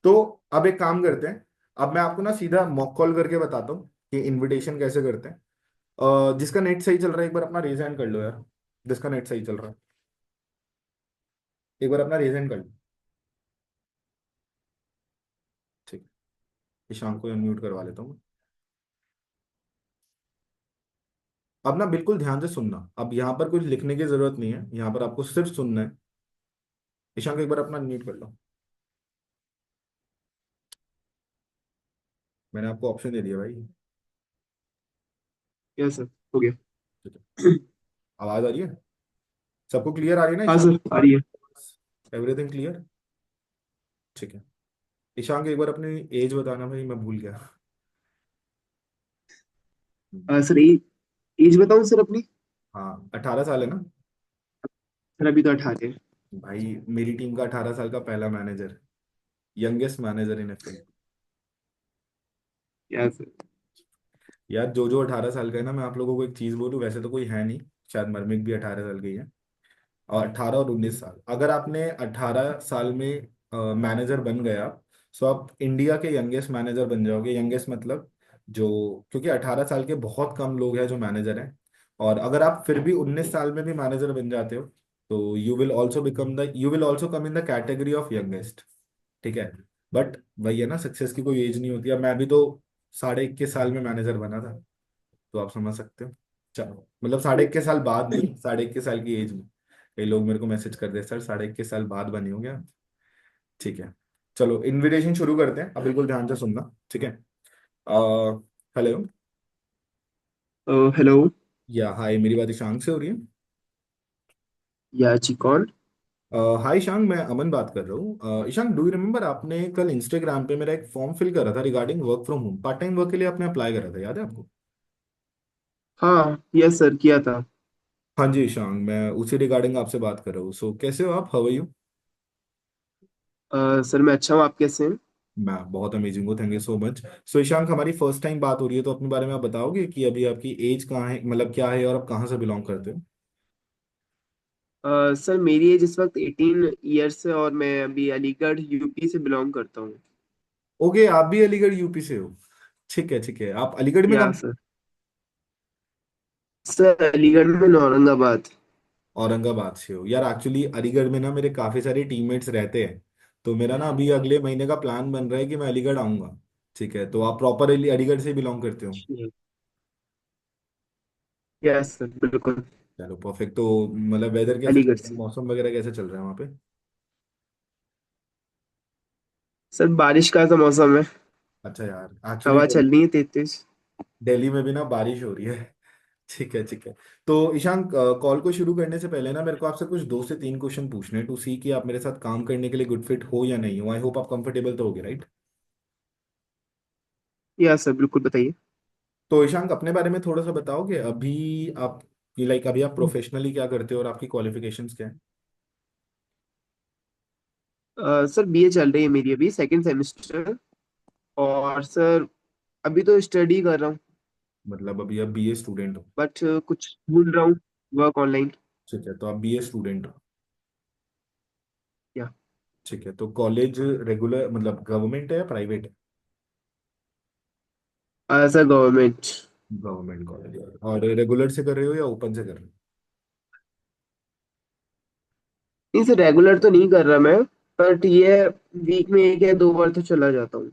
तो अब एक काम करते हैं, अब मैं आपको ना सीधा मॉक कॉल करके बताता हूँ कि इनविटेशन कैसे करते हैं। जिसका नेट सही चल रहा है एक बार अपना रेज हैंड कर लो यार। जिसका नेट सही चल रहा है एक बार अपना रेज हैंड कर लो। ठीक है, ईशान को अनम्यूट करवा लेता हूँ। अब ना बिल्कुल ध्यान से सुनना, अब यहाँ पर कुछ लिखने की जरूरत नहीं है, यहाँ पर आपको सिर्फ सुनना है। ईशान को एक बार अपना अनम्यूट कर लो। मैंने आपको ऑप्शन दे दिया भाई। यस सर, हो गया। ठीक है, आवाज आ रही है? सबको क्लियर आ रही है ना हाँ ईशान? सर, आ रही है। Everything clear? ठीक है, ईशान को एक बार अपनी एज बताना भाई, मैं भूल गया। सर एज बताऊं सर अपनी? हाँ, 18 साल है ना? सर अभी तो 18 है। भाई मेरी टीम का 18 साल का पहला मैनेजर, यंगेस्ट मैनेजर इन एफएल। Yes sir. यार जो जो 18 साल का है ना, मैं आप लोगों को एक चीज बोलूं, वैसे तो कोई है नहीं, शायद मरमिक भी 18 साल की है। और 18 और 19 साल, अगर आपने 18 साल में मैनेजर बन गया, सो आप इंडिया के यंगेस्ट मैनेजर बन जाओगे। यंगेस्ट मतलब जो, क्योंकि 18 साल के बहुत कम लोग हैं जो मैनेजर हैं। और अगर आप फिर भी 19 साल में भी मैनेजर बन जाते हो तो you will also come in the category of youngest. ठीक है, बट वही है ना, सक्सेस की कोई एज नहीं होती। अब मैं भी तो 21.5 साल में मैनेजर बना था, तो आप समझ सकते हो। चलो, मतलब 21.5 साल बाद नहीं, 21.5 साल की एज में। कई लोग मेरे को मैसेज कर दे, सर 21.5 साल बाद बने हो क्या? ठीक है, चलो इनविटेशन शुरू करते हैं, अब बिल्कुल ध्यान से सुनना, ठीक है। हेलो। हेलो। या हाय, मेरी बात ईशांक से हो रही है? या जी, कौन? हाय ईशांक, मैं अमन बात कर रहा हूँ। ईशांक, डू यू रिमेम्बर आपने कल इंस्टाग्राम पे मेरा एक फॉर्म फिल करा था regarding work from home, part time work के लिए आपने अप्लाई करा था, याद है आपको? हाँ यस सर, किया था। हाँ जी ईशांक, मैं उसी रिगार्डिंग आपसे बात कर रहा हूँ। सो कैसे हो आप, हाउ आर यू? सर मैं अच्छा हूँ, आप कैसे हैं? मैं बहुत अमेजिंग हूँ, थैंक यू सो मच। सो ईशांक, हमारी फर्स्ट टाइम बात हो रही है, तो अपने बारे में आप बताओगे कि अभी आपकी एज कहाँ है, मतलब क्या है, और आप कहाँ से बिलोंग करते हो? सर मेरी एज इस वक्त 18 ईयर्स है और मैं अभी अलीगढ़ यूपी से बिलोंग करता हूँ। ओके, आप भी अलीगढ़ यूपी से हो? ठीक है ठीक है, आप अलीगढ़ में या कहाँ? सर। सर अलीगढ़ में औरंगाबाद। औरंगाबाद से हो? यार एक्चुअली अलीगढ़ में ना मेरे काफी सारे टीममेट्स रहते हैं, तो मेरा ना अभी अगले महीने का प्लान बन रहा है कि मैं अलीगढ़ आऊंगा। ठीक है, तो आप प्रॉपर अलीगढ़ से बिलोंग करते हो? यस सर, बिल्कुल। चलो परफेक्ट। तो मतलब वेदर कैसे चल अलीगढ़ रहा है, से। मौसम वगैरह कैसे चल रहा है वहाँ पे? सर बारिश का तो मौसम है। अच्छा यार, एक्चुअली हवा चल रही है तेज तेज। दिल्ली में भी ना बारिश हो रही है। ठीक है ठीक है। तो ईशांक, कॉल को शुरू करने से पहले ना मेरे को आपसे कुछ 2 से 3 क्वेश्चन पूछने हैं, टू सी कि आप मेरे साथ काम करने के लिए गुड फिट हो या नहीं हो। आई होप आप कंफर्टेबल तो होगे, राइट? यस सर, बिल्कुल बताइए। तो ईशांक, अपने बारे में थोड़ा सा बताओगे, अभी आप लाइक अभी आप प्रोफेशनली क्या करते हो और आपकी क्वालिफिकेशंस क्या है? सर बीए चल रही है मेरी, अभी सेकंड सेमेस्टर। और सर अभी तो स्टडी कर रहा हूँ, मतलब अभी आप बीए स्टूडेंट हो? बट कुछ ढूंढ रहा हूँ वर्क ऑनलाइन। ठीक है, तो आप बीए स्टूडेंट हो। या ठीक है, तो कॉलेज रेगुलर मतलब गवर्नमेंट है या प्राइवेट है? As a government. Government college है। और रेगुलर से कर रहे हो या ओपन से कर रहे हो? नहीं सर, रेगुलर तो नहीं कर रहा मैं, बट ये वीक में एक या दो बार तो चला जाता हूँ।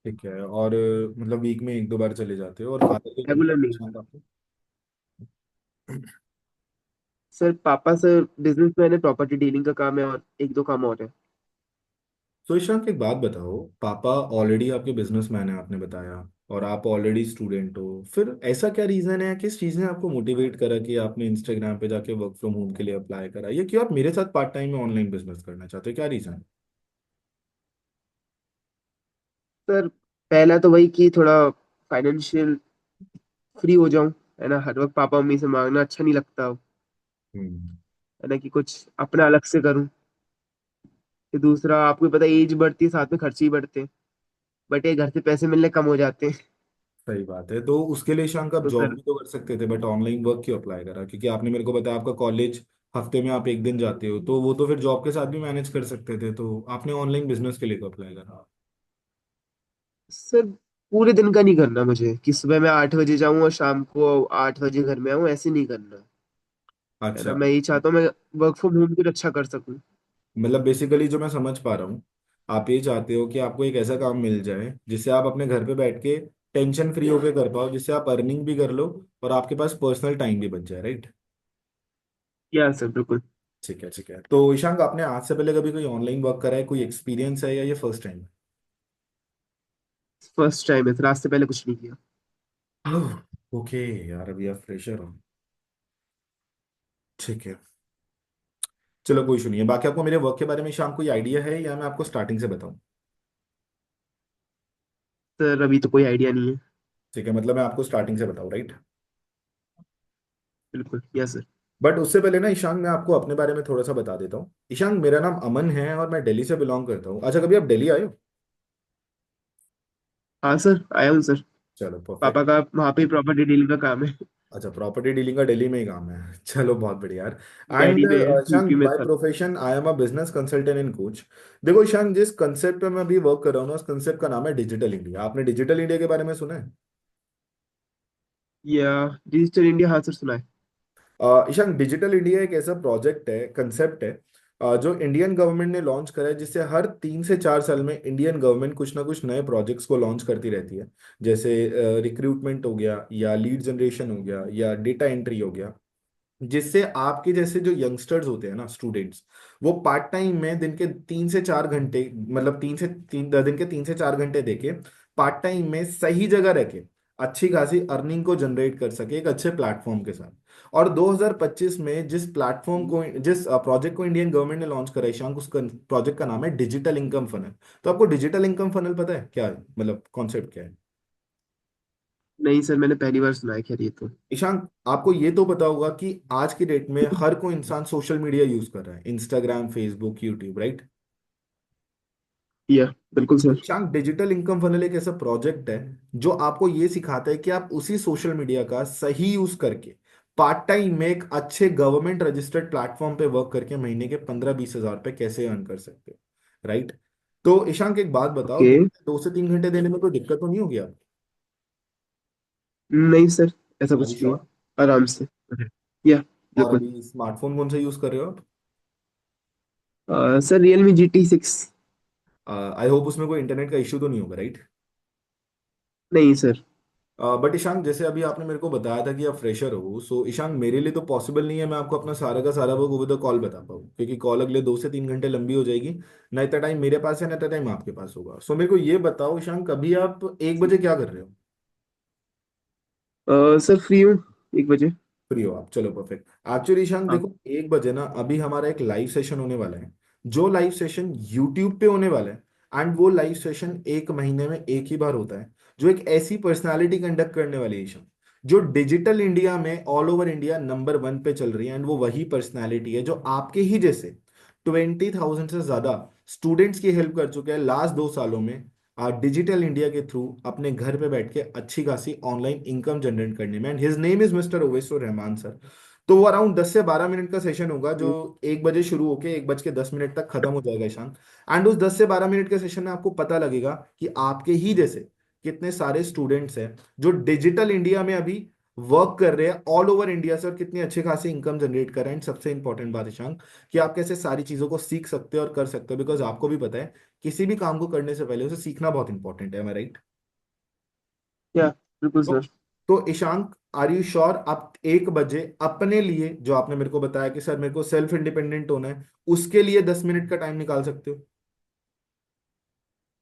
ठीक है, और मतलब वीक में एक दो बार चले जाते हो। और फादर के क्या रेगुलर जॉब नहीं। है आपके? सर पापा सर बिजनेसमैन है, प्रॉपर्टी डीलिंग का काम है, और एक दो काम और है। तो ईशांक एक बात बताओ, पापा ऑलरेडी आपके बिजनेसमैन है आपने बताया, और आप ऑलरेडी स्टूडेंट हो, फिर ऐसा क्या रीजन है, किस चीज ने आपको मोटिवेट करा कि आपने इंस्टाग्राम पे जाके वर्क फ्रॉम होम के लिए अप्लाई करा, ये क्यों आप मेरे साथ पार्ट टाइम में ऑनलाइन बिजनेस करना चाहते हो, क्या रीजन है? सर पहला तो वही कि थोड़ा फाइनेंशियल फ्री हो जाऊं, है ना। हर वक्त पापा मम्मी से मांगना अच्छा नहीं लगता, हम्म। है ना, कि कुछ अपना अलग से करूं। फिर दूसरा, आपको पता है एज बढ़ती है, साथ में खर्चे ही बढ़ते हैं, बट ये घर से पैसे मिलने कम हो जाते हैं। सही बात है, तो उसके लिए ईशांक आप तो जॉब सर, भी तो कर सकते थे, बट ऑनलाइन वर्क क्यों अप्लाई करा? क्योंकि आपने मेरे को बताया आपका कॉलेज हफ्ते में आप एक दिन जाते हो, तो वो तो फिर जॉब के साथ भी मैनेज कर सकते थे, तो आपने ऑनलाइन बिजनेस के लिए क्यों अप्लाई करा? सर पूरे दिन का नहीं करना मुझे, कि सुबह मैं 8 बजे जाऊं और शाम को 8 बजे घर में आऊं, ऐसे नहीं करना, है अच्छा। ना। मैं यही चाहता हूँ मैं वर्क फ्रॉम होम कुछ अच्छा कर सकूं। मतलब बेसिकली जो मैं समझ पा रहा हूँ, आप ये चाहते हो कि आपको एक ऐसा काम मिल जाए जिससे आप अपने घर पे बैठ के टेंशन फ्री होकर कर पाओ, जिससे आप अर्निंग भी कर लो और आपके पास पर्सनल टाइम भी बच जाए, राइट? या सर बिल्कुल। ठीक है, ठीक है। तो ईशांक, आपने आज से पहले कभी कोई ऑनलाइन वर्क करा है, कोई एक्सपीरियंस है, या ये फर्स्ट टाइम? फर्स्ट टाइम है सर, आज से पहले कुछ नहीं किया। ओके यार, अभी आप फ्रेशर हो। ठीक है, चलो कोई इशू नहीं है। बाकी आपको मेरे वर्क के बारे में शाम कोई आइडिया है, या मैं आपको स्टार्टिंग से बताऊं? सर अभी तो कोई आइडिया नहीं है। ठीक है, मतलब मैं आपको स्टार्टिंग से बताऊं, राइट? बिल्कुल, यस सर। बट उससे पहले ना ईशांक, मैं आपको अपने बारे में थोड़ा सा बता देता हूँ। ईशांक, मेरा नाम अमन है और मैं दिल्ली से बिलोंग करता हूँ। अच्छा, कभी आप दिल्ली आए हो? हाँ सर, आया हूँ सर। चलो परफेक्ट। पापा का वहाँ पे प्रॉपर्टी डीलिंग का काम है। अच्छा, प्रॉपर्टी डीलिंग का दिल्ली में ही काम है। चलो बहुत बढ़िया यार। एंड डैडी में है, ईशांक, यूपी में बाय था। Profession I am a business consultant and coach. देखो ईशांक, जिस कंसेप्ट पे मैं अभी वर्क कर रहा हूँ ना, उस कंसेप्ट का नाम है डिजिटल इंडिया। आपने डिजिटल इंडिया के बारे में सुना है? या डिजिटल इंडिया, हाँ सर सुना है। ईशान, डिजिटल इंडिया एक ऐसा प्रोजेक्ट है, कंसेप्ट है, जो इंडियन गवर्नमेंट ने लॉन्च करा है, जिससे हर 3 से 4 साल में इंडियन गवर्नमेंट कुछ ना कुछ नए प्रोजेक्ट्स को लॉन्च करती रहती है। जैसे रिक्रूटमेंट हो गया, या लीड जनरेशन हो गया, या डेटा एंट्री हो गया, जिससे आपके जैसे जो यंगस्टर्स होते हैं ना, स्टूडेंट्स, वो पार्ट टाइम में दिन के 3 से 4 घंटे, मतलब 3 से 3 दिन के 3 से 4 घंटे देके पार्ट टाइम में सही जगह रह के अच्छी खासी अर्निंग को जनरेट कर सके एक अच्छे प्लेटफॉर्म के साथ। और 2025 में जिस प्रोजेक्ट को इंडियन गवर्नमेंट ने लॉन्च करा है ईशांक, उस प्रोजेक्ट का नाम है डिजिटल इनकम फनल। तो आपको डिजिटल इनकम फनल पता है क्या है, मतलब कॉन्सेप्ट क्या है? नहीं सर, मैंने पहली बार सुना है, खैर ये तो। ईशांक, आपको ये तो पता होगा कि आज की डेट में हर कोई इंसान सोशल मीडिया यूज कर रहा है, इंस्टाग्राम, फेसबुक, यूट्यूब, राइट? या बिल्कुल sir. Ishank, digital income funnel एक ऐसा प्रोजेक्ट है जो आपको ये सिखाता है कि आप उसी सोशल मीडिया का सही यूज करके पार्ट टाइम में एक अच्छे गवर्नमेंट रजिस्टर्ड प्लेटफॉर्म पे वर्क करके महीने के 15-20 हजार रुपए कैसे अर्न कर सकते हो, राइट? तो ईशांक एक बात बताओ, ओके। 2 से 3 घंटे देने में कोई दिक्कत तो नहीं होगी आप? नहीं सर, ऐसा अभी कुछ नहीं है। श्योर? आराम से। या और बिल्कुल। अभी स्मार्टफोन कौन सा यूज कर रहे हो आप? Sir Realme GT 6। I hope उसमें कोई इंटरनेट का इश्यू तो नहीं होगा, राइट? नहीं सर। बट ईशान, जैसे अभी आपने मेरे को बताया था कि आप फ्रेशर हो, सो ईशान मेरे लिए तो पॉसिबल नहीं है मैं आपको अपना सारा का सारा वर्क ओवर द कॉल बता पाऊँ, क्योंकि कॉल अगले 2 से 3 घंटे लंबी हो जाएगी। ना इतना टाइम मेरे पास है, ना इतना टाइम आपके पास होगा। सो मेरे को ये बताओ ईशान, कभी आप 1 बजे क्या कर रहे हो? सर फ्री हूँ 1 बजे। फ्री हो आप, चलो परफेक्ट। एक्चुअली ईशान हाँ। देखो, 1 बजे ना अभी हमारा एक लाइव सेशन होने वाला है, जो लाइव सेशन यूट्यूब पे होने वाला है। एंड वो लाइव सेशन एक महीने में एक ही बार होता है, जो एक ऐसी पर्सनालिटी कंडक्ट करने वाली है ईशान, जो डिजिटल इंडिया में ऑल ओवर इंडिया नंबर 1 पे चल रही है। एंड वो वही पर्सनालिटी है जो आपके ही जैसे 20,000 से ज्यादा स्टूडेंट्स की हेल्प कर चुके हैं लास्ट 2 सालों में, डिजिटल इंडिया के थ्रू अपने घर पे बैठ के अच्छी खासी ऑनलाइन इनकम जनरेट करने में। And his name is mister ओवेसो रहमान सर। तो वो अराउंड 10 से 12 मिनट का सेशन होगा, जो 1 बजे शुरू होके 1 बज के 10 मिनट तक खत्म हो जाएगा ईशान। एंड उस 10 से 12 मिनट के सेशन में आपको पता लगेगा कि आपके ही जैसे कितने सारे स्टूडेंट्स हैं जो डिजिटल इंडिया में अभी वर्क कर रहे हैं ऑल ओवर इंडिया से, और कितनी अच्छी खासी इनकम जनरेट कर रहे हैं। And सबसे इंपॉर्टेंट बात ईशान, कि आप कैसे सारी चीजों को सीख सकते हो और कर सकते हो, बिकॉज आपको भी पता है किसी भी काम को करने से पहले उसे सीखना बहुत इंपॉर्टेंट है। राइट? या बिल्कुल तो सर। तो ईशांक, आर यू श्योर आप 1 बजे अपने लिए, जो आपने मेरे को बताया कि सर मेरे को सेल्फ इंडिपेंडेंट होना है, उसके लिए 10 मिनट का टाइम निकाल सकते हो?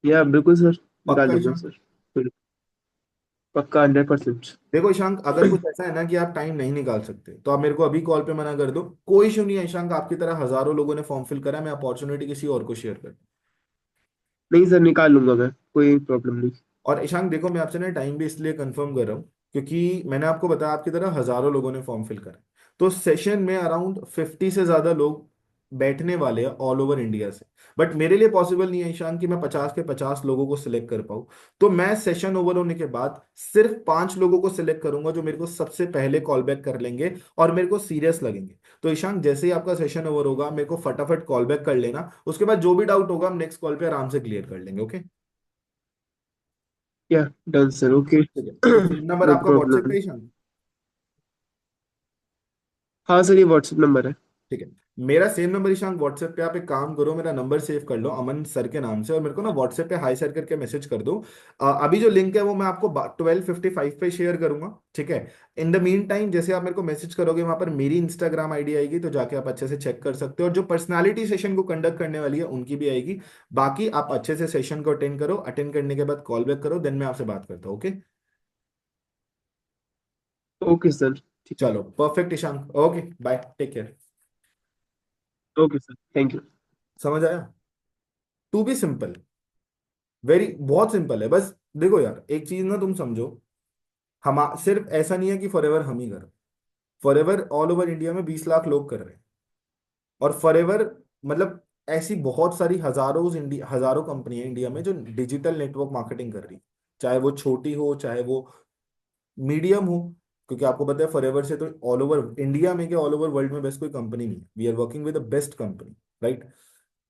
या बिल्कुल सर, निकाल पक्का लूंगा ईशांक? सर। पक्का 100%। देखो ईशांक, अगर कुछ ऐसा है ना कि आप टाइम नहीं निकाल सकते, तो आप मेरे को अभी कॉल पे मना कर दो, कोई इशू नहीं है ईशांक। आपकी तरह हजारों लोगों ने फॉर्म फिल करा है, मैं अपॉर्चुनिटी किसी और को शेयर कर। नहीं सर, निकाल लूंगा मैं, कोई प्रॉब्लम नहीं। और ईशांक देखो, मैं आपसे ना टाइम भी इसलिए कंफर्म कर रहा हूँ क्योंकि मैंने आपको बताया आपकी तरह हजारों लोगों ने फॉर्म फिल करा है। तो सेशन में अराउंड 50 से ज्यादा लोग बैठने वाले हैं ऑल ओवर इंडिया से। बट मेरे लिए पॉसिबल नहीं है ईशान कि मैं 50 के 50 लोगों को सिलेक्ट कर पाऊँ। तो मैं सेशन ओवर होने के बाद सिर्फ 5 लोगों को सिलेक्ट करूंगा जो मेरे को सबसे पहले कॉल बैक कर लेंगे और मेरे को सीरियस लगेंगे। तो ईशान, जैसे ही आपका सेशन ओवर होगा मेरे को फटाफट कॉल बैक कर लेना, उसके बाद जो भी डाउट होगा हम नेक्स्ट कॉल पे आराम से क्लियर कर लेंगे। ओके? या डन सर, ओके। ठीक है, तो सेम नंबर नो आपका व्हाट्सएप प्रॉब्लम। पे ईशान? हाँ सर, ये व्हाट्सएप नंबर है। ठीक है, मेरा सेम नंबर ईशान व्हाट्सएप पे, आप एक काम करो, मेरा नंबर सेव कर लो अमन सर के नाम से, और मेरे को ना व्हाट्सएप पे हाई सर करके मैसेज कर दो। अभी जो लिंक है वो मैं आपको 12:55 पे शेयर करूंगा। ठीक है? इन द मीन टाइम जैसे आप मेरे को मैसेज करोगे, वहां पर मेरी इंस्टाग्राम आईडी आएगी, तो जाके आप अच्छे से चेक कर सकते हो, और जो पर्सनालिटी सेशन को कंडक्ट करने वाली है उनकी भी आएगी। बाकी आप अच्छे से सेशन को अटेंड करो, अटेंड करने के बाद कॉल बैक करो, देन मैं आपसे बात करता हूँ। ओके? ओके सर, ठीक है। चलो perfect Ishan, okay bye, take care. Okay sir, thank you. समझ आया? टू बी सिंपल, वेरी बहुत सिंपल है। बस देखो यार, एक चीज ना तुम समझो, हम सिर्फ ऐसा नहीं है कि फॉरएवर हम ही कर रहे, फॉरएवर ऑल ओवर इंडिया में 20 लाख लोग कर रहे हैं। और फॉरएवर मतलब ऐसी बहुत सारी हजारों कंपनियां इंडिया में जो डिजिटल नेटवर्क मार्केटिंग कर रही है, चाहे वो छोटी हो चाहे वो मीडियम हो। क्योंकि आपको पता है फॉरएवर से तो ऑल ओवर इंडिया में, क्या ऑल ओवर वर्ल्ड में बेस्ट कोई कंपनी नहीं है, we are working with the best company. Right?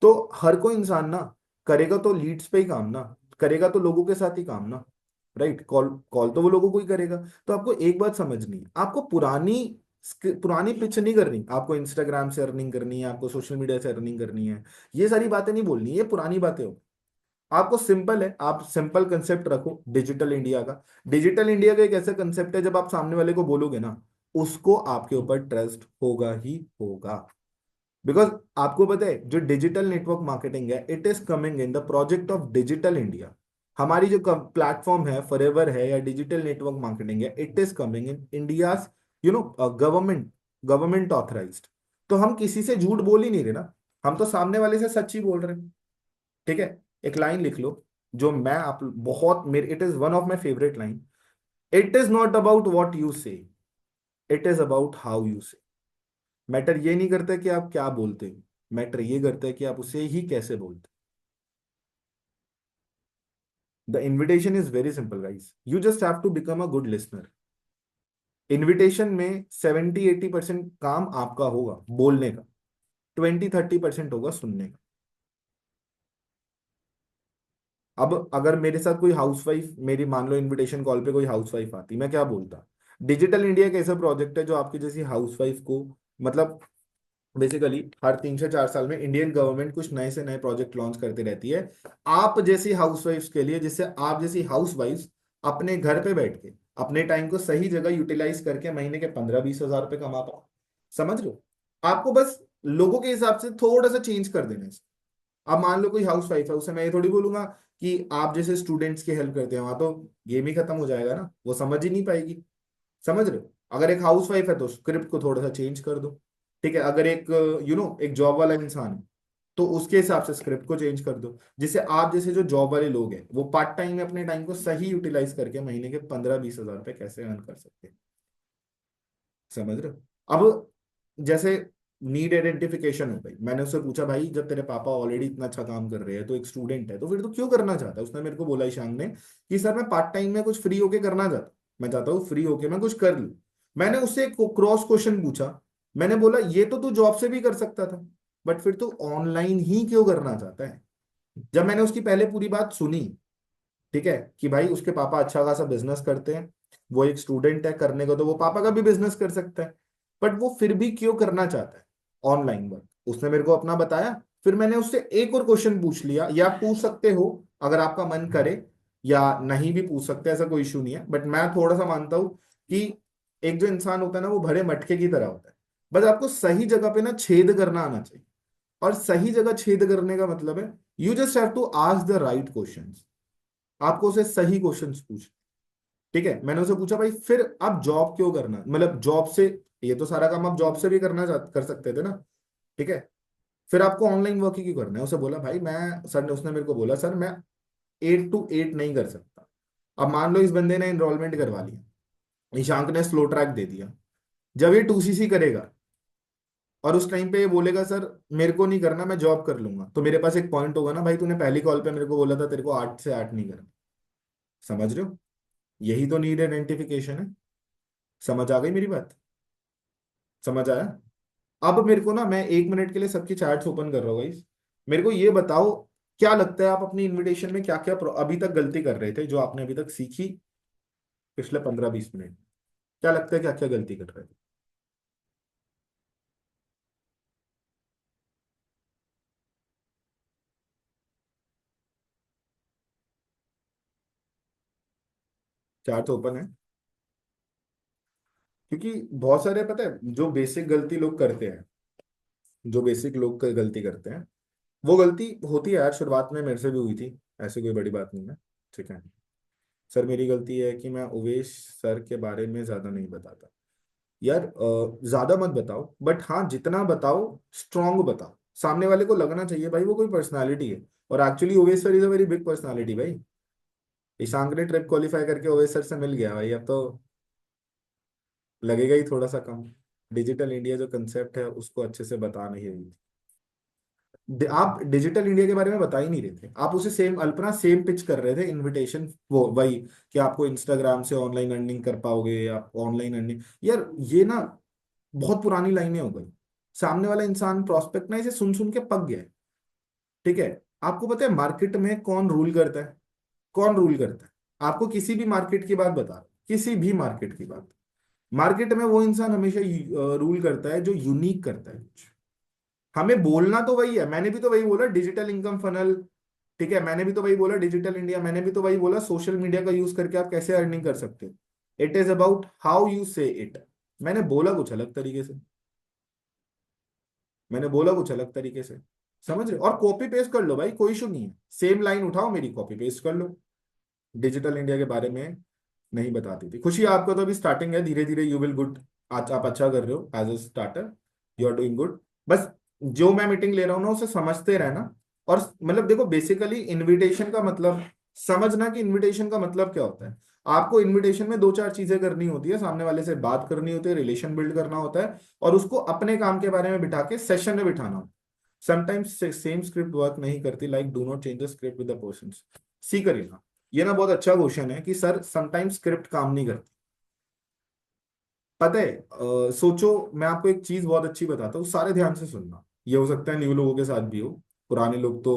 तो हर कोई इंसान ना करेगा तो लीड्स पे ही काम ना, करेगा तो लोगों के साथ ही काम ना। राइट? कॉल कॉल तो वो लोगों को ही करेगा। तो आपको एक बात समझनी है, आपको पुरानी पिच नहीं करनी, आपको इंस्टाग्राम से अर्निंग करनी है, आपको सोशल मीडिया से अर्निंग करनी है, ये सारी बातें नहीं बोलनी, ये पुरानी बातें हो। आपको सिंपल है, आप सिंपल कंसेप्ट रखो डिजिटल इंडिया का। डिजिटल इंडिया का एक ऐसा कंसेप्ट है, जब आप सामने वाले को बोलोगे ना, उसको आपके ऊपर ट्रस्ट होगा ही होगा। बिकॉज आपको पता है जो डिजिटल नेटवर्क मार्केटिंग है, it is coming in the project of digital India. हमारी जो प्लेटफॉर्म है फॉरएवर है या डिजिटल नेटवर्क मार्केटिंग है, it is coming in India, government authorised. तो हम किसी से झूठ बोल ही नहीं रहे ना, हम तो सामने वाले से सच ही बोल रहे हैं। ठीक है? एक लाइन लिख लो, जो मैं आप बहुत मेरे, it is one of my favourite line, it is not about what you say, it is about how you say. Matter ये नहीं करता कि आप क्या बोलते हो, मैटर ये करता है कि आप उसे ही कैसे बोलते हो। The invitation is very simple guys, you just have to become a good listener. Invitation में 70-80% काम आपका होगा बोलने का, 20-30% होगा सुनने का। अब अगर मेरे साथ कोई हाउसवाइफ, मेरी मान लो इनविटेशन कॉल पे कोई हाउसवाइफ आती, मैं क्या बोलता? डिजिटल इंडिया एक ऐसा प्रोजेक्ट है जो आपकी जैसी हाउसवाइफ को, मतलब बेसिकली हर 3 से 4 साल में इंडियन गवर्नमेंट कुछ नए से नए प्रोजेक्ट लॉन्च करती रहती है आप जैसी हाउसवाइफ्स के लिए, जिससे आप जैसी हाउसवाइफ्स अपने घर पे बैठ के अपने टाइम को सही जगह यूटिलाइज करके महीने के 15-20 हजार रुपए कमा पाओ। समझ लो? आपको बस लोगों के हिसाब से थोड़ा सा चेंज कर देना है। अब मान लो कोई हाउस वाइफ है, उसे मैं ये थोड़ी बोलूंगा कि आप जैसे स्टूडेंट्स की हेल्प करते हैं, वहां तो गेम ही खत्म हो जाएगा ना, वो समझ ही नहीं पाएगी। समझ रहे हो? अगर एक हाउस वाइफ है तो स्क्रिप्ट को थोड़ा सा चेंज कर दो। ठीक है? अगर एक एक जॉब वाला इंसान है, तो उसके हिसाब से स्क्रिप्ट को चेंज कर दो, जिससे आप जैसे जो जॉब वाले लोग हैं वो पार्ट टाइम में अपने टाइम को सही यूटिलाइज करके महीने के 15-20 हजार रुपए कैसे अर्न कर सकते हैं। समझ रहे हो? अब जैसे नीड आइडेंटिफिकेशन हो गई। मैंने उससे पूछा भाई जब तेरे पापा ऑलरेडी इतना अच्छा काम कर रहे हैं, तो एक स्टूडेंट है, तो फिर तो क्यों करना चाहता है? उसने मेरे को बोला ईशान ने कि सर मैं पार्ट टाइम में कुछ फ्री होके करना चाहता हूँ, मैं चाहता हूँ फ्री होके मैं कुछ कर लूँ। मैंने उससे एक क्रॉस क्वेश्चन पूछा। मैंने बोला ये तो तू जॉब से भी कर सकता था, बट फिर तू ऑनलाइन ही क्यों करना चाहता है? जब मैंने उसकी पहले पूरी बात सुनी, ठीक है, कि भाई उसके पापा अच्छा खासा बिजनेस करते हैं, वो एक स्टूडेंट है, करने को तो वो पापा का भी बिजनेस कर सकता है, बट वो फिर भी क्यों करना चाहता है ऑनलाइन वर्क, उसने मेरे को अपना बताया। फिर मैंने उससे एक और क्वेश्चन पूछ लिया, या आप पूछ सकते हो अगर आपका मन करे, या नहीं भी पूछ सकते, ऐसा कोई इशू नहीं है, बट मैं थोड़ा सा मानता हूं कि एक जो इंसान होता है ना, वो भरे मटके की तरह होता है। बस आपको सही जगह पे ना छेद करना आना चाहिए। और सही जगह छेद करने का मतलब है you just have to ask the right questions. आपको उसे सही क्वेश्चंस पूछ, ठीक है। मैंने उसे पूछा भाई फिर आप जॉब क्यों करना, मतलब जॉब से, ये तो सारा काम आप जॉब से भी कर सकते थे ना, ठीक है, फिर आपको ऑनलाइन वर्क ही क्यों करना है? उसे बोला भाई मैं, सर ने, उसने मेरे को बोला सर मैं 8 to 8 नहीं कर सकता। अब मान लो इस बंदे ने एनरोलमेंट करवा लिया, ईशांक ने स्लो ट्रैक दे दिया, जब ये 2CC करेगा और उस टाइम पे ये बोलेगा सर मेरे को नहीं करना, मैं जॉब कर लूंगा, तो मेरे पास एक पॉइंट होगा ना, भाई तूने पहली कॉल पे मेरे को बोला था तेरे को 8 से 8 नहीं करना। समझ रहे हो? यही तो नीड आइडेंटिफिकेशन है। समझ आ गई मेरी बात? समझ आया? अब मेरे को ना, मैं 1 मिनट के लिए सबकी चैट्स ओपन कर रहा हूँ गाइस। मेरे को ये बताओ, क्या लगता है आप अपनी इनविटेशन में क्या क्या अभी तक गलती कर रहे थे, जो आपने अभी तक सीखी पिछले 15-20 मिनट? क्या लगता है क्या क्या गलती कर रहे थे? चैट्स ओपन है? क्योंकि बहुत सारे पता है जो बेसिक गलती लोग करते हैं, जो बेसिक लोग गलती करते हैं, वो गलती होती है यार, शुरुआत में मेरे से भी हुई थी, ऐसी कोई बड़ी बात नहीं है, ठीक है। सर मेरी गलती है कि मैं उवेश सर के बारे में ज्यादा नहीं बताता। यार ज्यादा मत बताओ, बट हाँ जितना बताओ स्ट्रांग बताओ, सामने वाले को लगना चाहिए भाई वो कोई पर्सनालिटी है। और actually Owais sir is a very big personality भाई। ईशांक ने ट्रिप क्वालिफाई करके ओवेस सर से मिल गया भाई, अब तो लगेगा ही थोड़ा सा कम। डिजिटल इंडिया जो कंसेप्ट है उसको अच्छे से बता नहीं रही थी। आप डिजिटल इंडिया के बारे में बता ही नहीं रहे थे, आप उसे सेम अल्पना सेम पिच कर रहे थे इनविटेशन, वो वही कि आपको इंस्टाग्राम से ऑनलाइन अर्निंग कर पाओगे, आप ऑनलाइन अर्निंग। यार ये ना बहुत पुरानी लाइनें हो गई। सामने वाला इंसान प्रोस्पेक्ट ना इसे सुन सुन के पक गया है, ठीक है। आपको पता है मार्केट में कौन रूल करता है? कौन रूल करता है? आपको किसी भी मार्केट की बात बता रहा हूं, किसी भी मार्केट की बात। मार्केट में वो इंसान हमेशा रूल करता है जो यूनिक करता है कुछ। हमें बोलना तो वही है, मैंने भी तो वही बोला डिजिटल इनकम फनल, ठीक है, मैंने भी तो वही बोला डिजिटल इंडिया, मैंने भी तो वही बोला सोशल मीडिया का यूज करके आप कैसे अर्निंग कर सकते हो। It is about how you say it. मैंने बोला कुछ अलग तरीके से, मैंने बोला कुछ अलग तरीके से, समझ रहे हो? और कॉपी पेस्ट कर लो भाई, कोई इशू नहीं है, सेम लाइन उठाओ मेरी कॉपी पेस्ट कर लो। डिजिटल इंडिया के बारे में नहीं बताती थी खुशी, आपको तो अभी स्टार्टिंग है, धीरे धीरे यू विल गुड। आज आप अच्छा कर रहे हो as a starter, you are doing good. बस जो मैं मीटिंग ले रहा हूँ ना उसे समझते रहना। और मतलब देखो बेसिकली इनविटेशन का मतलब समझना, कि इनविटेशन का मतलब क्या होता है। आपको इनविटेशन में 2-4 चीजें करनी होती है, सामने वाले से बात करनी होती है, रिलेशन बिल्ड करना होता है, और उसको अपने काम के बारे में बिठा के सेशन में बिठाना होता है। समटाइम्स सेम स्क्रिप्ट वर्क नहीं करती, like do not change the script with the person. See करिएगा। ये ना बहुत अच्छा क्वेश्चन है कि सर समटाइम्स स्क्रिप्ट काम नहीं करती। पता है सोचो, मैं आपको एक चीज बहुत अच्छी बताता हूँ, सारे ध्यान से सुनना। ये हो सकता है न्यू लोगों के साथ भी हो, पुराने लोग तो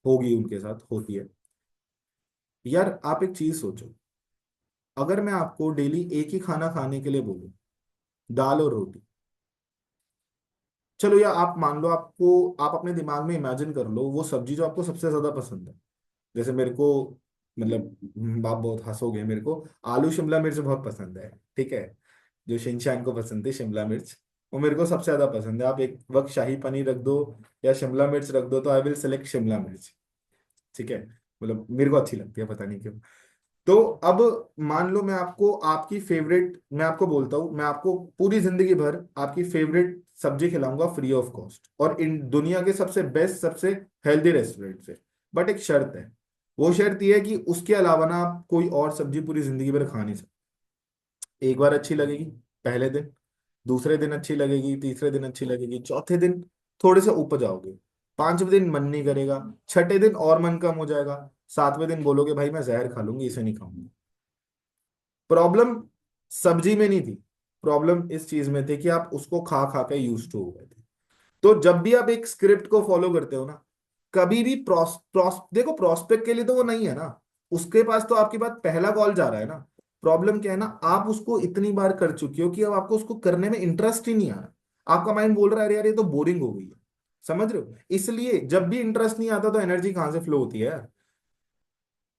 होगी, उनके साथ होती है। यार आप एक चीज सोचो, अगर मैं आपको डेली एक ही खाना खाने के लिए बोलूं, दाल और रोटी, चलो या आप मान लो, आपको आप अपने दिमाग में इमेजिन कर लो वो सब्जी जो आपको सबसे ज्यादा पसंद है। जैसे मेरे को, मतलब आप बहुत हंसोगे, मेरे को आलू शिमला मिर्च बहुत पसंद है, ठीक है। जो शिनचैन को पसंद है शिमला मिर्च, वो मेरे को सबसे ज्यादा पसंद है। आप एक वक्त शाही पनीर रख दो या शिमला मिर्च रख दो, तो आई विल सेलेक्ट शिमला मिर्च, ठीक है। मतलब मेरे को अच्छी लगती है, पता नहीं क्यों। तो अब मान लो मैं आपको आपकी फेवरेट, मैं आपको बोलता हूँ मैं आपको पूरी जिंदगी भर आपकी फेवरेट सब्जी खिलाऊंगा फ्री ऑफ कॉस्ट, और इन दुनिया के सबसे बेस्ट सबसे हेल्दी रेस्टोरेंट से। बट एक शर्त है, वो शर्त यह है कि उसके अलावा ना आप कोई और सब्जी पूरी जिंदगी भर खा नहीं सकते। एक बार अच्छी लगेगी पहले दिन, दूसरे दिन अच्छी लगेगी, तीसरे दिन अच्छी लगेगी, चौथे दिन थोड़े से ऊपर जाओगे, पांचवें दिन मन नहीं करेगा, छठे दिन और मन कम हो जाएगा, सातवें दिन बोलोगे भाई मैं जहर खा लूंगी, इसे नहीं खाऊंगी। प्रॉब्लम सब्जी में नहीं थी, प्रॉब्लम इस चीज में थी कि आप उसको खा खा के यूज टू हो गए थे। तो जब भी आप एक स्क्रिप्ट को फॉलो करते हो ना, कभी भी देखो प्रोस्पेक्ट के लिए तो वो नहीं है ना, उसके पास तो आपके पास पहला कॉल जा रहा है ना। प्रॉब्लम क्या है ना, आप उसको इतनी बार कर चुके हो कि अब आपको उसको करने में इंटरेस्ट ही नहीं आ रहा, आपका माइंड बोल रहा है अरे यार ये तो बोरिंग हो गई है। समझ रहे हो? इसलिए जब भी इंटरेस्ट नहीं आता तो एनर्जी कहाँ से फ्लो होती है यार?